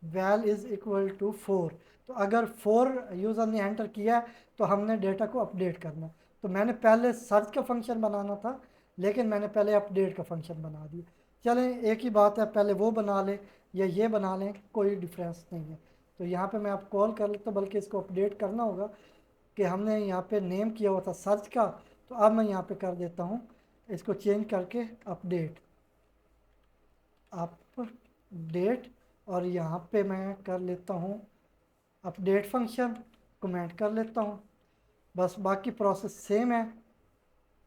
val is equal to 4। तो अगर 4 यूज़र ने एंटर किया तो हमने डेटा को अपडेट करना। तो मैंने पहले सर्च का फंक्शन बनाना था, लेकिन मैंने पहले अपडेट का फंक्शन बना दिया। चलें, एक ही बात है, पहले वो बना लें या ये बना लें, कोई डिफरेंस नहीं है। तो यहाँ पे मैं आप कॉल कर लेता हूँ, बल्कि इसको अपडेट करना होगा कि हमने यहाँ पे नेम किया हुआ था सर्च का। तो अब मैं यहाँ पे कर देता हूँ, इसको चेंज करके अपडेट, अपडेट, और यहाँ पे मैं कर लेता हूँ अपडेट फंक्शन, कमेंट कर लेता हूँ। बस बाकी प्रोसेस सेम है।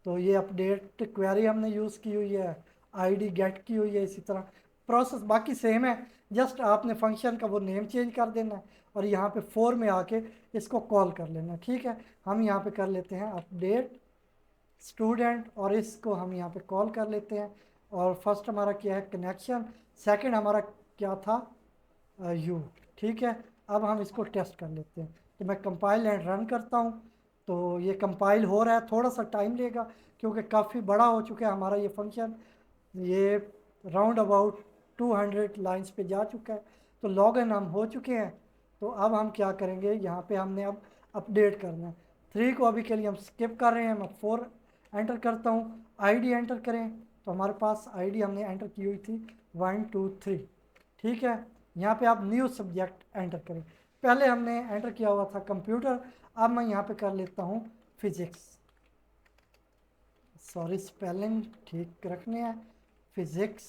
तो ये अपडेट क्वेरी हमने यूज़ की हुई है, आईडी गेट की हुई है, इसी तरह प्रोसेस बाकी सेम है, जस्ट आपने फंक्शन का वो नेम चेंज कर देना है और यहाँ पे फोर में आके इसको कॉल कर लेना है। ठीक है, हम यहाँ पे कर लेते हैं अपडेट स्टूडेंट और इसको हम यहाँ पे कॉल कर लेते हैं। और फर्स्ट हमारा क्या है कनेक्शन, सेकंड हमारा क्या था यू। ठीक है, अब हम इसको टेस्ट कर लेते हैं। तो मैं कंपाइल एंड रन करता हूँ, तो ये कंपाइल हो रहा है, थोड़ा सा टाइम लेगा क्योंकि काफ़ी बड़ा हो चुका है हमारा ये फंक्शन। ये राउंड अबाउट 200 लाइंस पे जा चुका है। तो लॉग इन हम हो चुके हैं। तो अब हम क्या करेंगे, यहाँ पे हमने अब अपडेट करना है। 3 को अभी के लिए हम स्किप कर रहे हैं, मैं 4 एंटर करता हूँ। आईडी एंटर करें, तो हमारे पास आईडी हमने एंटर की हुई थी 123। ठीक है, यहाँ पे आप न्यू सब्जेक्ट एंटर करें। पहले हमने एंटर किया हुआ था कंप्यूटर, अब मैं यहाँ पे कर लेता हूँ फिजिक्स। सॉरी स्पेलिंग ठीक रखने हैं, फिजिक्स।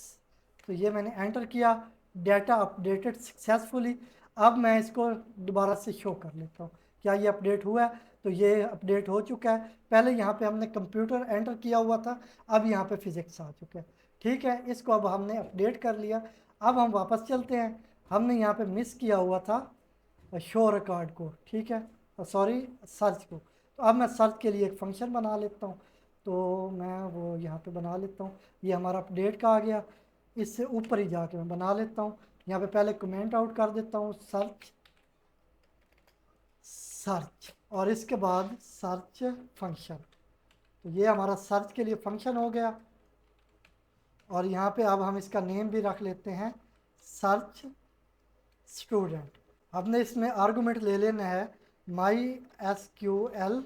तो ये मैंने एंटर किया, डाटा अपडेटेड सक्सेसफुली। अब मैं इसको दोबारा से शो कर लेता हूँ, क्या ये अपडेट हुआ है? तो ये अपडेट हो चुका है। पहले यहाँ पे हमने कंप्यूटर एंटर किया हुआ था, अब यहाँ पे फिजिक्स आ चुका है। ठीक है, इसको अब हमने अपडेट कर लिया। अब हम वापस चलते हैं, हमने यहाँ पे मिस किया हुआ था शो रिकॉर्ड को। ठीक है, सॉरी सर्च को। तो अब मैं सर्च के लिए एक फंक्शन बना लेता हूँ, तो मैं वो यहाँ पे बना लेता हूँ। ये हमारा अपडेट का आ गया, इससे ऊपर ही जाके मैं बना लेता हूँ। यहाँ पे पहले कमेंट आउट कर देता हूँ सर्च सर्च और इसके बाद सर्च फंक्शन। तो ये हमारा सर्च के लिए फंक्शन हो गया। और यहाँ पे अब हम इसका नेम भी रख लेते हैं सर्च स्टूडेंट। हमने इसमें आर्गूमेंट ले लेना है माई एस क्यू एल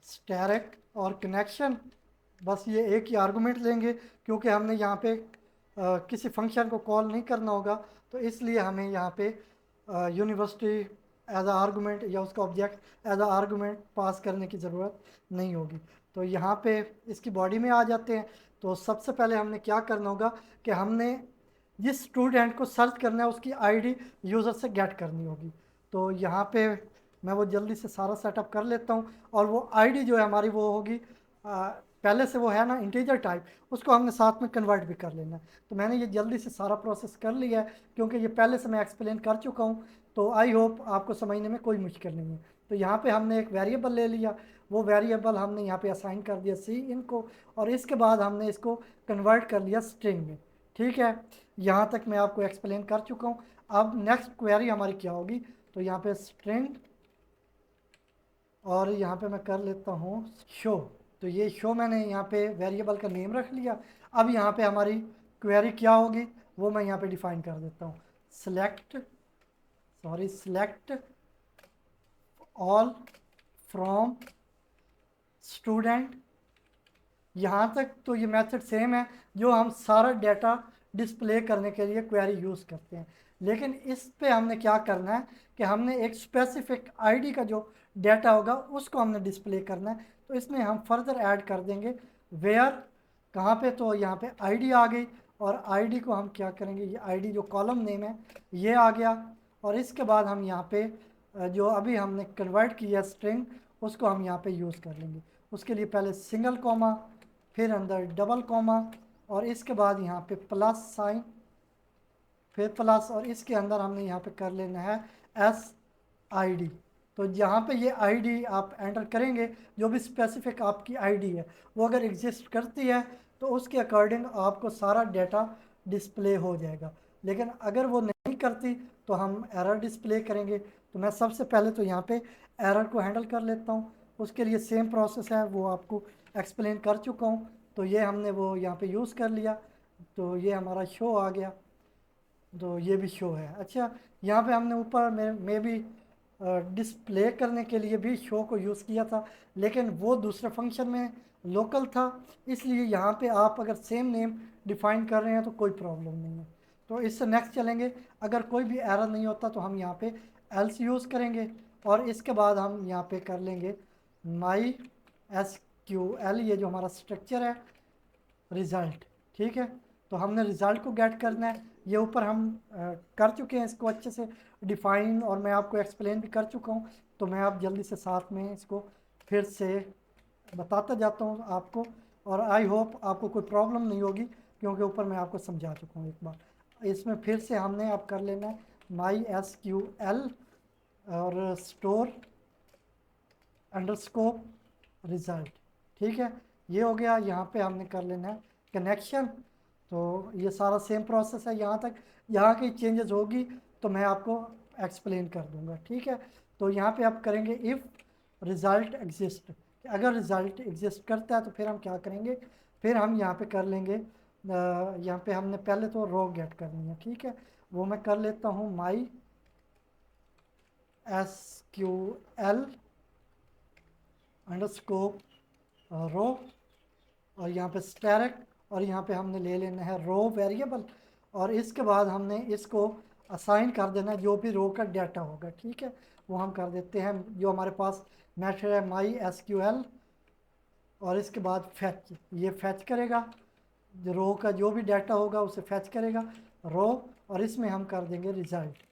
स्टैरिक और कनेक्शन। बस ये एक ही आर्गूमेंट लेंगे क्योंकि हमने यहाँ पे किसी फंक्शन को कॉल नहीं करना होगा, तो इसलिए हमें यहाँ पे यूनिवर्सिटी एज आ आर्गूमेंट या उसका ऑब्जेक्ट एज आ आर्गूमेंट पास करने की ज़रूरत नहीं होगी। तो यहाँ पे इसकी बॉडी में आ जाते हैं। तो सबसे पहले हमने क्या करना होगा कि हमने जिस स्टूडेंट को सर्च करना है उसकी आईडी यूज़र से गेट करनी होगी। तो यहाँ पे मैं वो जल्दी से सारा सेटअप कर लेता हूँ। और वो आईडी जो है हमारी वो होगी पहले से वो है ना इंटीजर टाइप, उसको हमने साथ में कन्वर्ट भी कर लेना है। तो मैंने ये जल्दी से सारा प्रोसेस कर लिया है क्योंकि ये पहले से मैं एक्सप्लेन कर चुका हूँ। तो आई होप आपको समझने में कोई मुश्किल नहीं है। तो यहाँ पे हमने एक वेरिएबल ले लिया, वो वेरिएबल हमने यहाँ पे असाइन कर दिया सी इनको, और इसके बाद हमने इसको कन्वर्ट कर लिया स्ट्रिंग में। ठीक है, यहाँ तक मैं आपको एक्सप्लेन कर चुका हूँ। अब नेक्स्ट क्वेरी हमारी क्या होगी, तो यहाँ पे स्ट्रिंग और यहाँ पे मैं कर लेता हूँ शो। तो ये शो मैंने यहाँ पे वेरिएबल का नेम रख लिया। अब यहाँ पे हमारी क्वेरी क्या होगी वो मैं यहाँ पे डिफाइन कर देता हूँ। Select all from student. यहाँ तक तो ये मेथड सेम है जो हम सारा डाटा डिस्प्ले करने के लिए क्वेरी यूज़ करते हैं। लेकिन इस पे हमने क्या करना है कि हमने एक स्पेसिफिक आईडी का जो डाटा होगा उसको हमने डिस्प्ले करना है। तो इसमें हम फर्दर ऐड कर देंगे वेयर, कहाँ पे, तो यहाँ पे आईडी आ गई। और आईडी को हम क्या करेंगे, ये आईडी जो कॉलम नेम है ये आ गया। और इसके बाद हम यहाँ पे जो अभी हमने कन्वर्ट किया स्ट्रिंग उसको हम यहाँ पे यूज़ कर लेंगे। उसके लिए पहले सिंगल कॉमा, फिर अंदर डबल कॉमा, और इसके बाद यहाँ पे प्लस साइन, फिर प्लस, और इसके अंदर हमने यहाँ पे कर लेना है एस आई डी। तो यहाँ पे ये आईडी आप एंटर करेंगे, जो भी स्पेसिफिक आपकी आईडी है वो अगर एग्जिस्ट करती है तो उसके अकॉर्डिंग आपको सारा डाटा डिस्प्ले हो जाएगा। लेकिन अगर वो नहीं करती तो हम एरर डिस्प्ले करेंगे। तो मैं सबसे पहले तो यहाँ पे एरर को हैंडल कर लेता हूँ। उसके लिए सेम प्रोसेस है, वो आपको एक्सप्लेन कर चुका हूँ। तो ये हमने वो यहाँ पे यूज़ कर लिया, तो ये हमारा शो आ गया। तो ये भी शो है। अच्छा, यहाँ पे हमने ऊपर में भी डिस्प्ले करने के लिए भी शो को यूज़ किया था, लेकिन वो दूसरे फंक्शन में लोकल था, इसलिए यहाँ पे आप अगर सेम नेम डिफाइन कर रहे हैं तो कोई प्रॉब्लम नहीं है। तो इससे नेक्स्ट चलेंगे, अगर कोई भी एरर नहीं होता तो हम यहाँ पे एल्स यूज़ करेंगे। और इसके बाद हम यहाँ पे कर लेंगे माई एस क्यू एल, ये जो हमारा स्ट्रक्चर है रिज़ल्ट। ठीक है, तो हमने रिज़ल्ट को गेट करना है। ये ऊपर हम कर चुके हैं इसको अच्छे से डिफाइन, और मैं आपको एक्सप्लेन भी कर चुका हूँ। तो मैं अब जल्दी से साथ में इसको फिर से बताता जाता हूँ आपको। और आई होप आपको कोई प्रॉब्लम नहीं होगी, क्योंकि ऊपर मैं आपको समझा चुका हूँ एक बार। इसमें फिर से हमने अब कर लेना है MySQL और स्टोर अंडरस्कोर रिज़ल्ट। ठीक है, ये हो गया। यहाँ पे हमने कर लेना है कनेक्शन। तो ये सारा सेम प्रोसेस है यहाँ तक। यहाँ की चेंजेस होगी तो मैं आपको एक्सप्लेन कर दूंगा। ठीक है, तो यहाँ पे आप करेंगे इफ़ रिज़ल्ट एग्जिस्ट। अगर रिज़ल्ट एग्जिस्ट करता है तो फिर हम क्या करेंगे, फिर हम यहाँ पे कर लेंगे यहाँ पे हमने पहले तो रो गेट करनी है। ठीक है, वो मैं कर लेता हूँ MySQL अंडरस्कोर रो, और यहाँ पे स्टैरिक, और यहाँ पे हमने ले लेना है रो वेरिएबल, और इसके बाद हमने इसको असाइन कर देना है जो भी रो का डाटा होगा। ठीक है, वो हम कर देते हैं। जो हमारे पास मेथड है MySQL, और इसके बाद फैच, ये फैच करेगा रो का जो भी डाटा होगा उसे फैच करेगा रो, और इसमें हम कर देंगे रिज़ल्ट।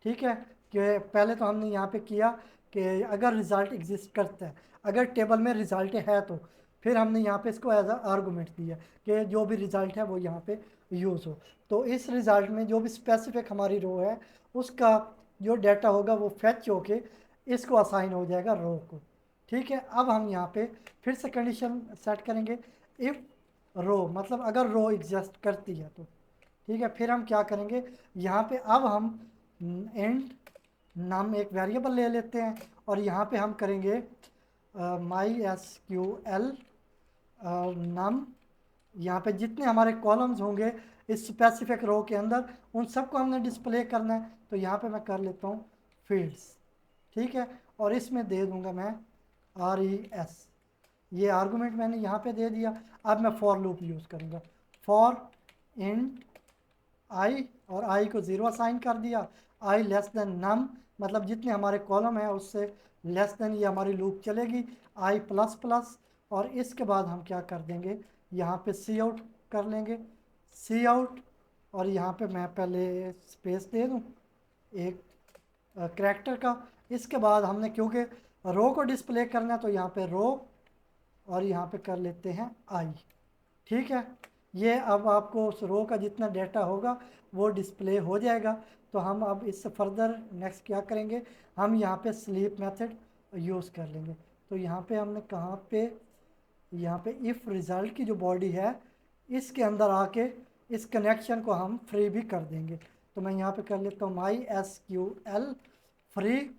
ठीक है, कि पहले तो हमने यहाँ पे किया कि अगर रिज़ल्ट एग्जिस्ट करता है, अगर टेबल में रिज़ल्ट है तो फिर हमने यहाँ पे इसको एज आर्गूमेंट दिया कि जो भी रिज़ल्ट है वो यहाँ पे यूज़ हो। तो इस रिज़ल्ट में जो भी स्पेसिफिक हमारी रो है उसका जो डाटा होगा वो फैच होके इसको असाइन हो जाएगा रो को। ठीक है, अब हम यहाँ पे फिर से कंडीशन सेट करेंगे इफ़ रो, मतलब अगर रो एग्जिस्ट करती है तो। ठीक है, फिर हम क्या करेंगे, यहाँ पे अब हम एंड नाम एक वेरिएबल ले लेते हैं, और यहाँ पे हम करेंगे MySQL नम। यहाँ पे जितने हमारे कॉलम्स होंगे इस स्पेसिफिक रो के अंदर उन सबको हमने डिस्प्ले करना है। तो यहाँ पे मैं कर लेता हूँ फील्ड्स। ठीक है, और इसमें दे दूंगा मैं RES, ये आर्गुमेंट मैंने यहाँ पे दे दिया। अब मैं फॉर लूप यूज़ करूँगा, फॉर इंट आई, और आई को 0 असाइन कर दिया, आई लेस देन नम, मतलब जितने हमारे कॉलम है उससे लेस देन ये हमारी लूप चलेगी, आई प्लस प्लस। और इसके बाद हम क्या कर देंगे, यहाँ पे सी आउट कर लेंगे, सी आउट, और यहाँ पे मैं पहले स्पेस दे दूँ एक करैक्टर का। इसके बाद हमने क्योंकि रो को डिस्प्ले करना है तो यहाँ पे रो, और यहाँ पे कर लेते हैं आई। ठीक है, ये अब आपको उस रो का जितना डाटा होगा वो डिस्प्ले हो जाएगा। तो हम अब इससे फर्दर नेक्स्ट क्या करेंगे, हम यहाँ पे स्लीप मेथड यूज़ कर लेंगे। तो यहाँ पे हमने कहाँ पे, यहाँ पे इफ़ रिज़ल्ट की जो बॉडी है इसके अंदर आके इस कनेक्शन को हम फ्री भी कर देंगे। तो मैं यहाँ पे कर लेता हूँ MySQL फ्री,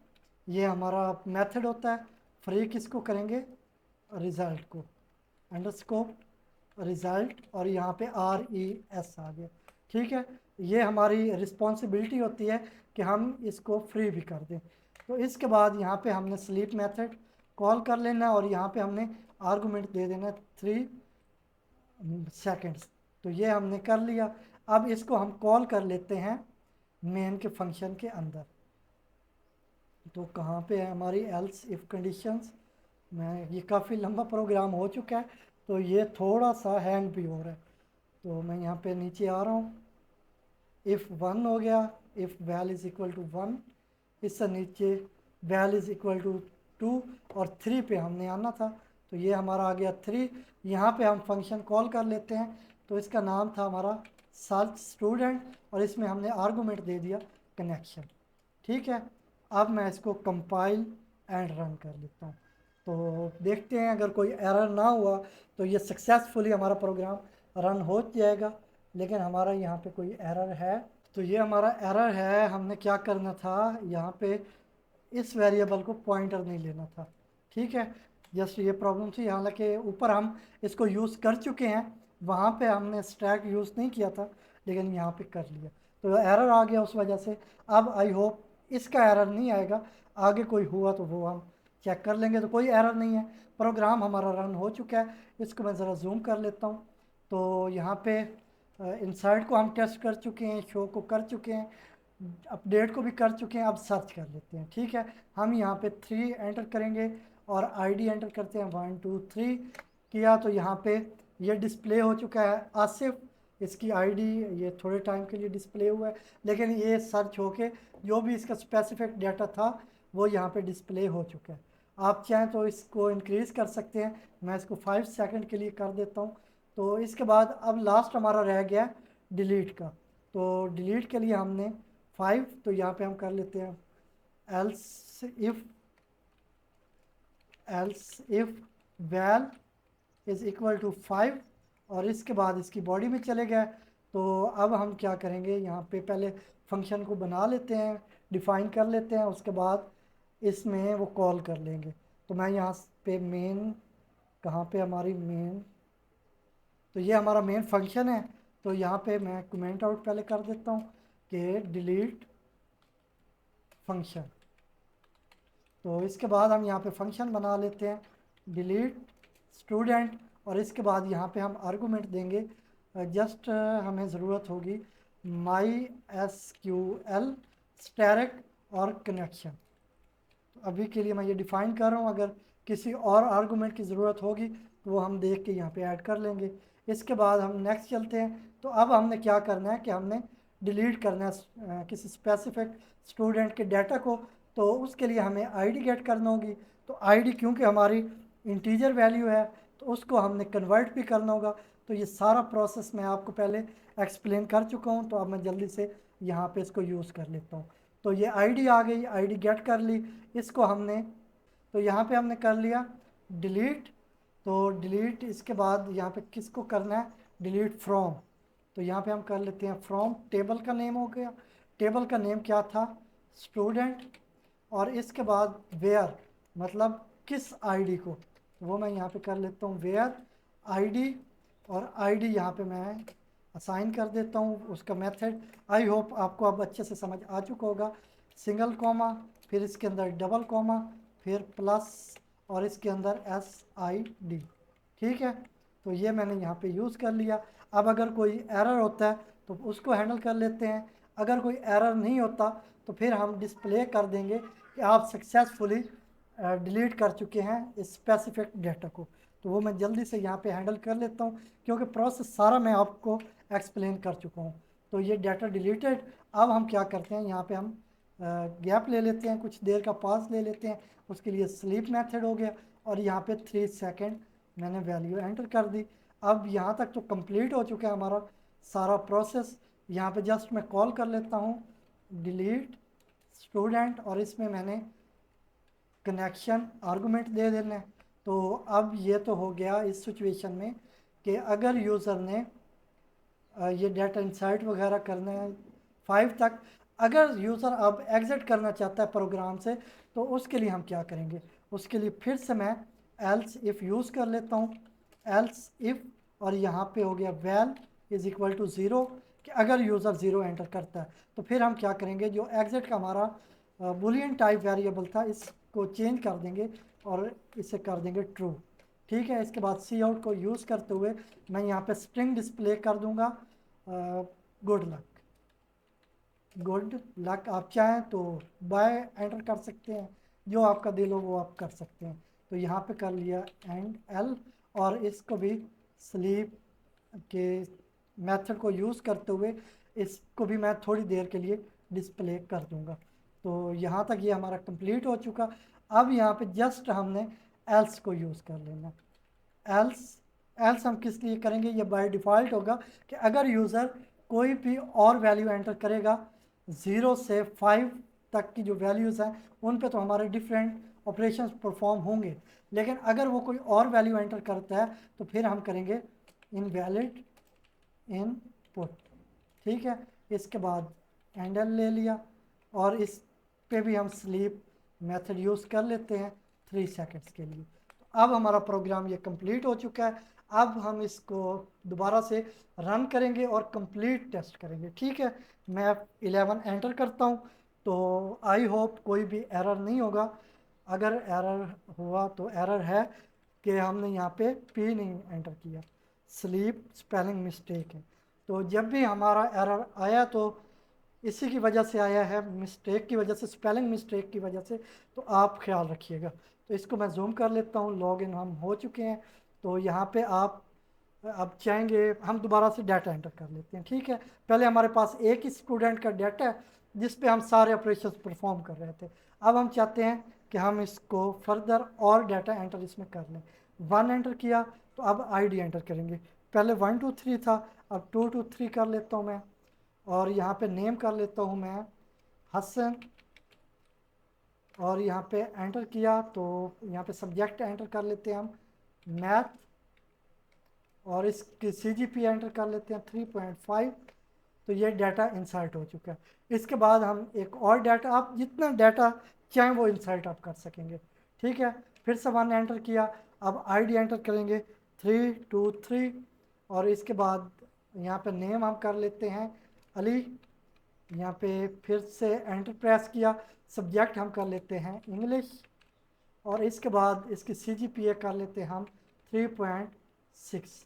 ये हमारा मेथड होता है। फ्री किसको करेंगे, रिज़ल्ट को, अंडरस्कोर रिज़ल्ट, और यहाँ पे RES आ गया। ठीक है, ये हमारी रिस्पॉन्सिबिलिटी होती है कि हम इसको फ्री भी कर दें। तो इसके बाद यहाँ पे हमने स्लीप मेथड कॉल कर लेना, और यहाँ पे हमने आर्गूमेंट दे देना 3 सेकेंड्स। तो ये हमने कर लिया। अब इसको हम कॉल कर लेते हैं मेन के फंक्शन के अंदर। तो कहाँ पे है हमारी एल्स इफ़ कंडीशंस, मैं ये काफ़ी लंबा प्रोग्राम हो चुका है तो ये थोड़ा सा हैंग भी हो रहा है। तो मैं यहाँ पे नीचे आ रहा हूँ, इफ़ 1 हो गया, if val is equal to 1, इससे नीचे वैल इज़ इक्वल टू 2, और 3 पे हमने आना था। तो ये हमारा आ गया 3। यहाँ पे हम फंक्शन कॉल कर लेते हैं। तो इसका नाम था हमारा सर्च स्टूडेंट, और इसमें हमने आर्गूमेंट दे दिया कनेक्शन। ठीक है, अब मैं इसको कंपाइल एंड रन कर लेता हूँ। तो देखते हैं अगर कोई एरर ना हुआ तो ये सक्सेसफुली हमारा प्रोग्राम रन हो जाएगा। लेकिन हमारा यहाँ पे कोई एरर है, तो ये हमारा एरर है। हमने क्या करना था, यहाँ पे इस वेरिएबल को पॉइंटर नहीं लेना था। ठीक है, जस्ट ये प्रॉब्लम थी। हालांकि ऊपर हम इसको यूज़ कर चुके हैं, वहाँ पे हमने स्टैक यूज़ नहीं किया था, लेकिन यहाँ पे कर लिया तो एरर आ गया उस वजह से। अब आई होप इसका एरर नहीं आएगा, आगे कोई हुआ तो वो हम चेक कर लेंगे। तो कोई एरर नहीं है, प्रोग्राम हमारा रन हो चुका है। इसको मैं ज़रा जूम कर लेता हूँ। तो यहाँ पे इंसर्ट को हम टेस्ट कर चुके हैं, शो को कर चुके हैं, अपडेट को भी कर चुके हैं। अब सर्च कर लेते हैं। ठीक है, हम यहाँ पे 3 एंटर करेंगे और आईडी एंटर करते हैं 1 2 3 किया। तो यहाँ पे ये डिस्प्ले हो चुका है आसिफ, इसकी आईडी ये थोड़े टाइम के लिए डिस्प्ले हुआ है, लेकिन ये सर्च होके जो भी इसका स्पेसिफिक डाटा था वो यहाँ पे डिस्प्ले हो चुका है। आप चाहें तो इसको इंक्रीज़ कर सकते हैं, मैं इसको 5 सेकंड के लिए कर देता हूँ। तो इसके बाद अब लास्ट हमारा रह गया डिलीट का। तो डिलीट के लिए हमने 5, तो यहाँ पे हम कर लेते हैं else if val is equal to 5, और इसके बाद इसकी बॉडी में चले गए। तो अब हम क्या करेंगे, यहाँ पे पहले फंक्शन को बना लेते हैं, डिफ़ाइन कर लेते हैं, उसके बाद इसमें वो कॉल कर लेंगे। तो मैं यहाँ पे मेन, कहाँ पे हमारी मेन, तो ये हमारा मेन फंक्शन है। तो यहाँ पे मैं कमेंट आउट पहले कर देता हूँ कि डिलीट फंक्शन। तो इसके बाद हम यहाँ पे फंक्शन बना लेते हैं डिलीट स्टूडेंट, और इसके बाद यहाँ पे हम आर्गुमेंट देंगे, जस्ट हमें ज़रूरत होगी माई एस क्यू एल स्टैटिक और कनेक्शन। तो अभी के लिए मैं ये डिफ़ाइन कर रहा हूँ, अगर किसी और आर्गुमेंट की ज़रूरत होगी तो वो हम देख के यहाँ पे ऐड कर लेंगे। इसके बाद हम नेक्स्ट चलते हैं। तो अब हमने क्या करना है कि हमने डिलीट करना है किसी स्पेसिफिक स्टूडेंट के डाटा को। तो उसके लिए हमें आईडी गेट करना होगी। तो आईडी क्योंकि हमारी इंटीजर वैल्यू है तो उसको हमने कन्वर्ट भी करना होगा। तो ये सारा प्रोसेस मैं आपको पहले एक्सप्लेन कर चुका हूँ, तो अब मैं जल्दी से यहाँ पे इसको यूज़ कर लेता हूँ। तो ये आईडी आ गई, आईडी गेट कर ली, इसको हमने, तो यहाँ पे हमने कर लिया डिलीट। तो डिलीट इसके बाद यहाँ पे किसको करना है, डिलीट फ्रॉम। तो यहाँ पे हम कर लेते हैं फ्रॉम, टेबल का नेम हो गया, टेबल का नेम क्या था, स्टूडेंट, और इसके बाद वेयर मतलब किस आईडी को, तो वो मैं यहाँ पे कर लेता हूँ वेयर आईडी, और आईडी यहाँ पे मैं असाइन कर देता हूँ उसका मेथड। आई होप आपको अब अच्छे से समझ आ चुका होगा। सिंगल कॉमा, फिर इसके अंदर डबल कॉमा, फिर प्लस, और इसके अंदर SID। ठीक है, तो ये मैंने यहाँ पे यूज़ कर लिया। अब अगर कोई एरर होता है तो उसको हैंडल कर लेते हैं। अगर कोई एरर नहीं होता तो फिर हम डिस्प्ले कर देंगे कि आप सक्सेसफुली डिलीट कर चुके हैं इस स्पेसिफिक डाटा को। तो वो मैं जल्दी से यहाँ पे हैंडल कर लेता हूँ क्योंकि प्रोसेस सारा मैं आपको एक्सप्लेन कर चुका हूँ। तो ये डाटा डिलीटेड। अब हम क्या करते हैं, यहाँ पे हम गैप ले लेते हैं, कुछ देर का पास ले लेते हैं, उसके लिए स्लीप मेथड हो गया, और यहाँ पे 3 सेकंड मैंने वैल्यू एंटर कर दी। अब यहाँ तक तो कंप्लीट हो चुका है हमारा सारा प्रोसेस। यहाँ पे जस्ट मैं कॉल कर लेता हूँ डिलीट स्टूडेंट, और इसमें मैंने कनेक्शन आर्गुमेंट दे देना है। तो अब ये तो हो गया इस सिचुएशन में कि अगर यूज़र ने ये डाटा इंसर्ट वगैरह करना है 5 तक, अगर यूज़र अब एग्ज़िट करना चाहता है प्रोग्राम से तो उसके लिए हम क्या करेंगे, उसके लिए फिर से मैं एल्स इफ़ यूज़ कर लेता हूँ, एल्स इफ़, और यहाँ पे हो गया वैल इज़ इक्वल टू 0, कि अगर यूज़र 0 एंटर करता है तो फिर हम क्या करेंगे, जो एग्ज़िट का हमारा बुलियन टाइप वेरिएबल था इसको चेंज कर देंगे और इसे कर देंगे ट्रू। ठीक है, इसके बाद सी आउट को यूज़ करते हुए मैं यहाँ पे स्ट्रिंग डिस्प्ले कर दूँगा गुड लक। गुड लक आप चाहें तो बाय एंटर कर सकते हैं, जो आपका दिल हो वो आप कर सकते हैं। तो यहाँ पे कर लिया एंड एल, और इसको भी स्लीप के मेथड को यूज़ करते हुए इसको भी मैं थोड़ी देर के लिए डिस्प्ले कर दूँगा। तो यहाँ तक ये हमारा कंप्लीट हो चुका। अब यहाँ पे जस्ट हमने एल्स को यूज़ कर लेना। एल्स एल्स हम किस लिए करेंगे, ये बाय डिफ़ॉल्ट होगा कि अगर यूज़र कोई भी और वैल्यू एंटर करेगा 0 से 5 तक की जो वैल्यूज़ हैं उन पे तो हमारे डिफरेंट ऑपरेशंस परफॉर्म होंगे, लेकिन अगर वो कोई और वैल्यू एंटर करता है तो फिर हम करेंगे इनवैलिड इनपुट। ठीक है, इसके बाद एंडल ले लिया, और इस पे भी हम स्लीप मेथड यूज़ कर लेते हैं 3 सेकंड्स के लिए। तो अब हमारा प्रोग्राम ये कंप्लीट हो चुका है। अब हम इसको दोबारा से रन करेंगे और कंप्लीट टेस्ट करेंगे। ठीक है, मैं 11 एंटर करता हूँ, तो आई होप कोई भी एरर नहीं होगा। अगर एरर हुआ तो एरर है कि हमने यहाँ पे पी नहीं एंटर किया, स्लीप स्पेलिंग मिस्टेक है। तो जब भी हमारा एरर आया तो इसी की वजह से आया है, मिस्टेक की वजह से, स्पेलिंग मिस्टेक की वजह से। तो आप ख्याल रखिएगा। तो इसको मैं जूम कर लेता हूँ, लॉग इन हम हो चुके हैं। तो यहाँ पे आप अब चाहेंगे हम दोबारा से डाटा एंटर कर लेते हैं। ठीक है, पहले हमारे पास एक ही स्टूडेंट का डाटा है जिस पे हम सारे ऑपरेशंस परफॉर्म कर रहे थे। अब हम चाहते हैं कि हम इसको फर्दर और डाटा एंटर इसमें कर लें। 1 एंटर किया तो अब आईडी एंटर करेंगे। पहले 1 2 3 था, अब 2 2 3 कर लेता हूँ मैं। और यहाँ पे नेम कर लेता हूँ मैं हसन। और यहाँ पे एंटर किया तो यहाँ पे सब्जेक्ट एंटर कर लेते हैं हम मैथ। और इसकी CGP एंटर कर लेते हैं 3.5। तो ये डाटा इंसर्ट हो चुका है। इसके बाद हम एक और डाटा, आप जितना डाटा चाहें वो इंसर्ट आप कर सकेंगे। ठीक है, फिर से 1 एंटर किया, अब आईडी एंटर करेंगे 323। और इसके बाद यहाँ पे नेम हम कर लेते हैं अली। यहाँ पे फिर से एंटर प्रेस किया, सब्जेक्ट हम कर लेते हैं इंग्लिश। और इसके बाद इसकी CGPA कर लेते हैं हम 3.6।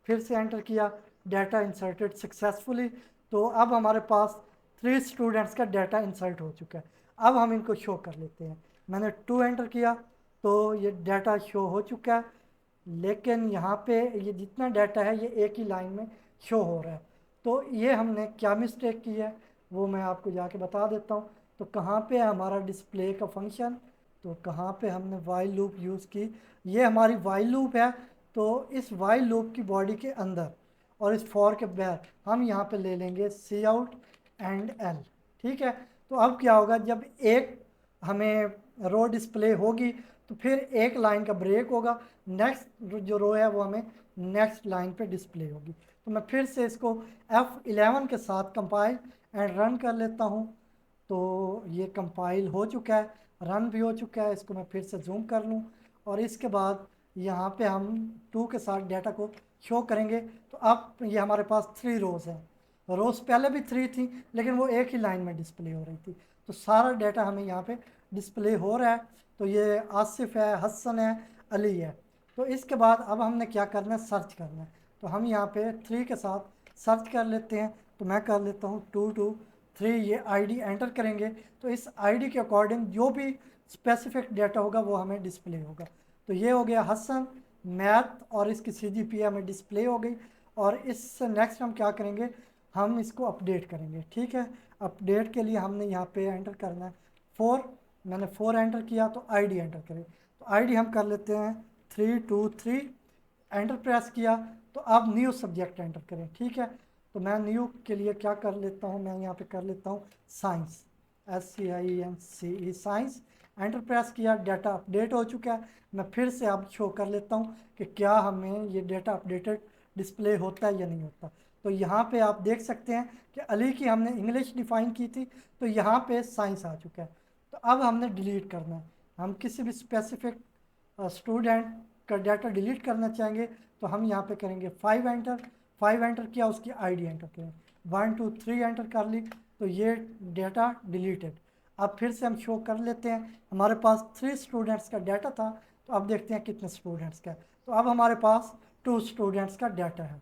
फिर से एंटर किया, डाटा इंसर्टेड सक्सेसफुली। तो अब हमारे पास 3 स्टूडेंट्स का डाटा इंसर्ट हो चुका है। अब हम इनको शो कर लेते हैं। मैंने 2 एंटर किया तो ये डाटा शो हो चुका है, लेकिन यहाँ पे ये जितना डाटा है ये एक ही लाइन में शो हो रहा है। तो ये हमने क्या मिस्टेक की है वो मैं आपको जाके बता देता हूँ। तो कहाँ पे है हमारा डिस्प्ले का फंक्शन, तो कहाँ पे हमने वाइल लूप यूज़ की। ये हमारी वाइल लूप है। तो इस वाइल लूप की बॉडी के अंदर और इस फॉर के बाहर हम यहाँ पे ले लेंगे सी आउट एंड एल। ठीक है, तो अब क्या होगा, जब एक हमें रो डिस्प्ले होगी तो फिर एक लाइन का ब्रेक होगा, नेक्स्ट जो रो है वो हमें नेक्स्ट लाइन पे डिस्प्ले होगी। तो मैं फिर से इसको F11 के साथ कंपाइल एंड रन कर लेता हूँ। तो ये कंपाइल हो चुका है, रन भी हो चुका है। इसको मैं फिर से जूम कर लूँ और इसके बाद यहाँ पे हम 2 के साथ डाटा को शो करेंगे। तो अब ये हमारे पास 3 रोज़ हैं। रोज़ पहले भी 3 थी लेकिन वो एक ही लाइन में डिस्प्ले हो रही थी। तो सारा डाटा हमें यहाँ पे डिस्प्ले हो रहा है। तो ये आसिफ है, हसन है, अली है। तो इसके बाद अब हमने क्या करना है, सर्च करना है। तो हम यहाँ पे 3 के साथ सर्च कर लेते हैं। तो मैं कर लेता हूँ 223, ये आईडी एंटर करेंगे। तो इस आईडी के अकॉर्डिंग जो भी स्पेसिफिक डाटा होगा वो हमें डिस्प्ले होगा। तो ये हो गया हसन, मैथ और इसकी CGPA हमें डिस्प्ले हो गई। और इससे नेक्स्ट हम क्या करेंगे, हम इसको अपडेट करेंगे। ठीक है, अपडेट के लिए हमने यहाँ पे एंटर करना है 4। मैंने 4 एंटर किया तो आईडी एंटर करें। तो आईडी हम कर लेते हैं 323। एंटर प्रेस किया तो अब न्यू सब्जेक्ट एंटर करें। ठीक है, तो मैं न्यू के लिए क्या कर लेता हूँ, मैं यहाँ पे कर लेता हूँ science, SCINCE science. Enter press किया, डाटा अपडेट हो चुका है। मैं फिर से अब शो कर लेता हूँ कि क्या हमें ये डाटा अपडेटेड डिस्प्ले होता है या नहीं होता। तो यहाँ पे आप देख सकते हैं कि अली की हमने इंग्लिश डिफ़ाइन की थी, तो यहाँ पे साइंस आ चुका है। तो अब हमने डिलीट करना है। हम किसी भी स्पेसिफिक स्टूडेंट का डाटा डिलीट करना चाहेंगे तो हम यहाँ पे करेंगे 5 एंटर। 5 एंटर किया, उसकी आईडी एंटर करें, 1 2 3 एंटर कर ली तो ये डाटा डिलीटेड। अब फिर से हम शो कर लेते हैं, हमारे पास 3 स्टूडेंट्स का डाटा था। तो अब देखते हैं कितने स्टूडेंट्स का है। तो अब हमारे पास 2 स्टूडेंट्स का डाटा है।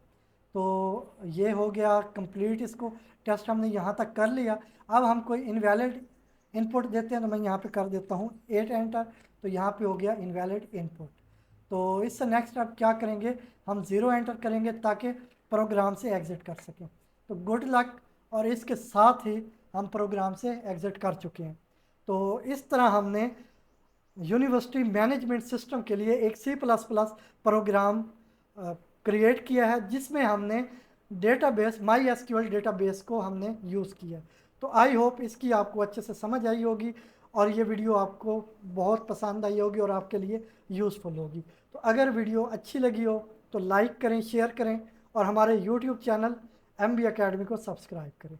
तो ये हो गया कंप्लीट। इसको टेस्ट हमने यहाँ तक कर लिया। अब हम कोई इनवैलिड इनपुट देते हैं तो मैं यहाँ पे कर देता हूँ 8 एंटर। तो यहाँ पे हो गया इनवैलिड इनपुट। तो इससे नेक्स्ट अब क्या करेंगे, हम 0 एंटर करेंगे ताकि प्रोग्राम से एग्ज़िट कर सकें। तो गुड लक, और इसके साथ ही हम प्रोग्राम से एग्ज़िट कर चुके हैं। तो इस तरह हमने यूनिवर्सिटी मैनेजमेंट सिस्टम के लिए एक C++ प्रोग्राम क्रिएट किया है जिसमें हमने डेटाबेस MySQL डेटाबेस को हमने यूज़ किया। तो आई होप इसकी आपको अच्छे से समझ आई होगी और ये वीडियो आपको बहुत पसंद आई होगी और आपके लिए यूज़फुल होगी। तो अगर वीडियो अच्छी लगी हो तो लाइक करें, शेयर करें और हमारे YouTube चैनल MB Academy को सब्सक्राइब करें।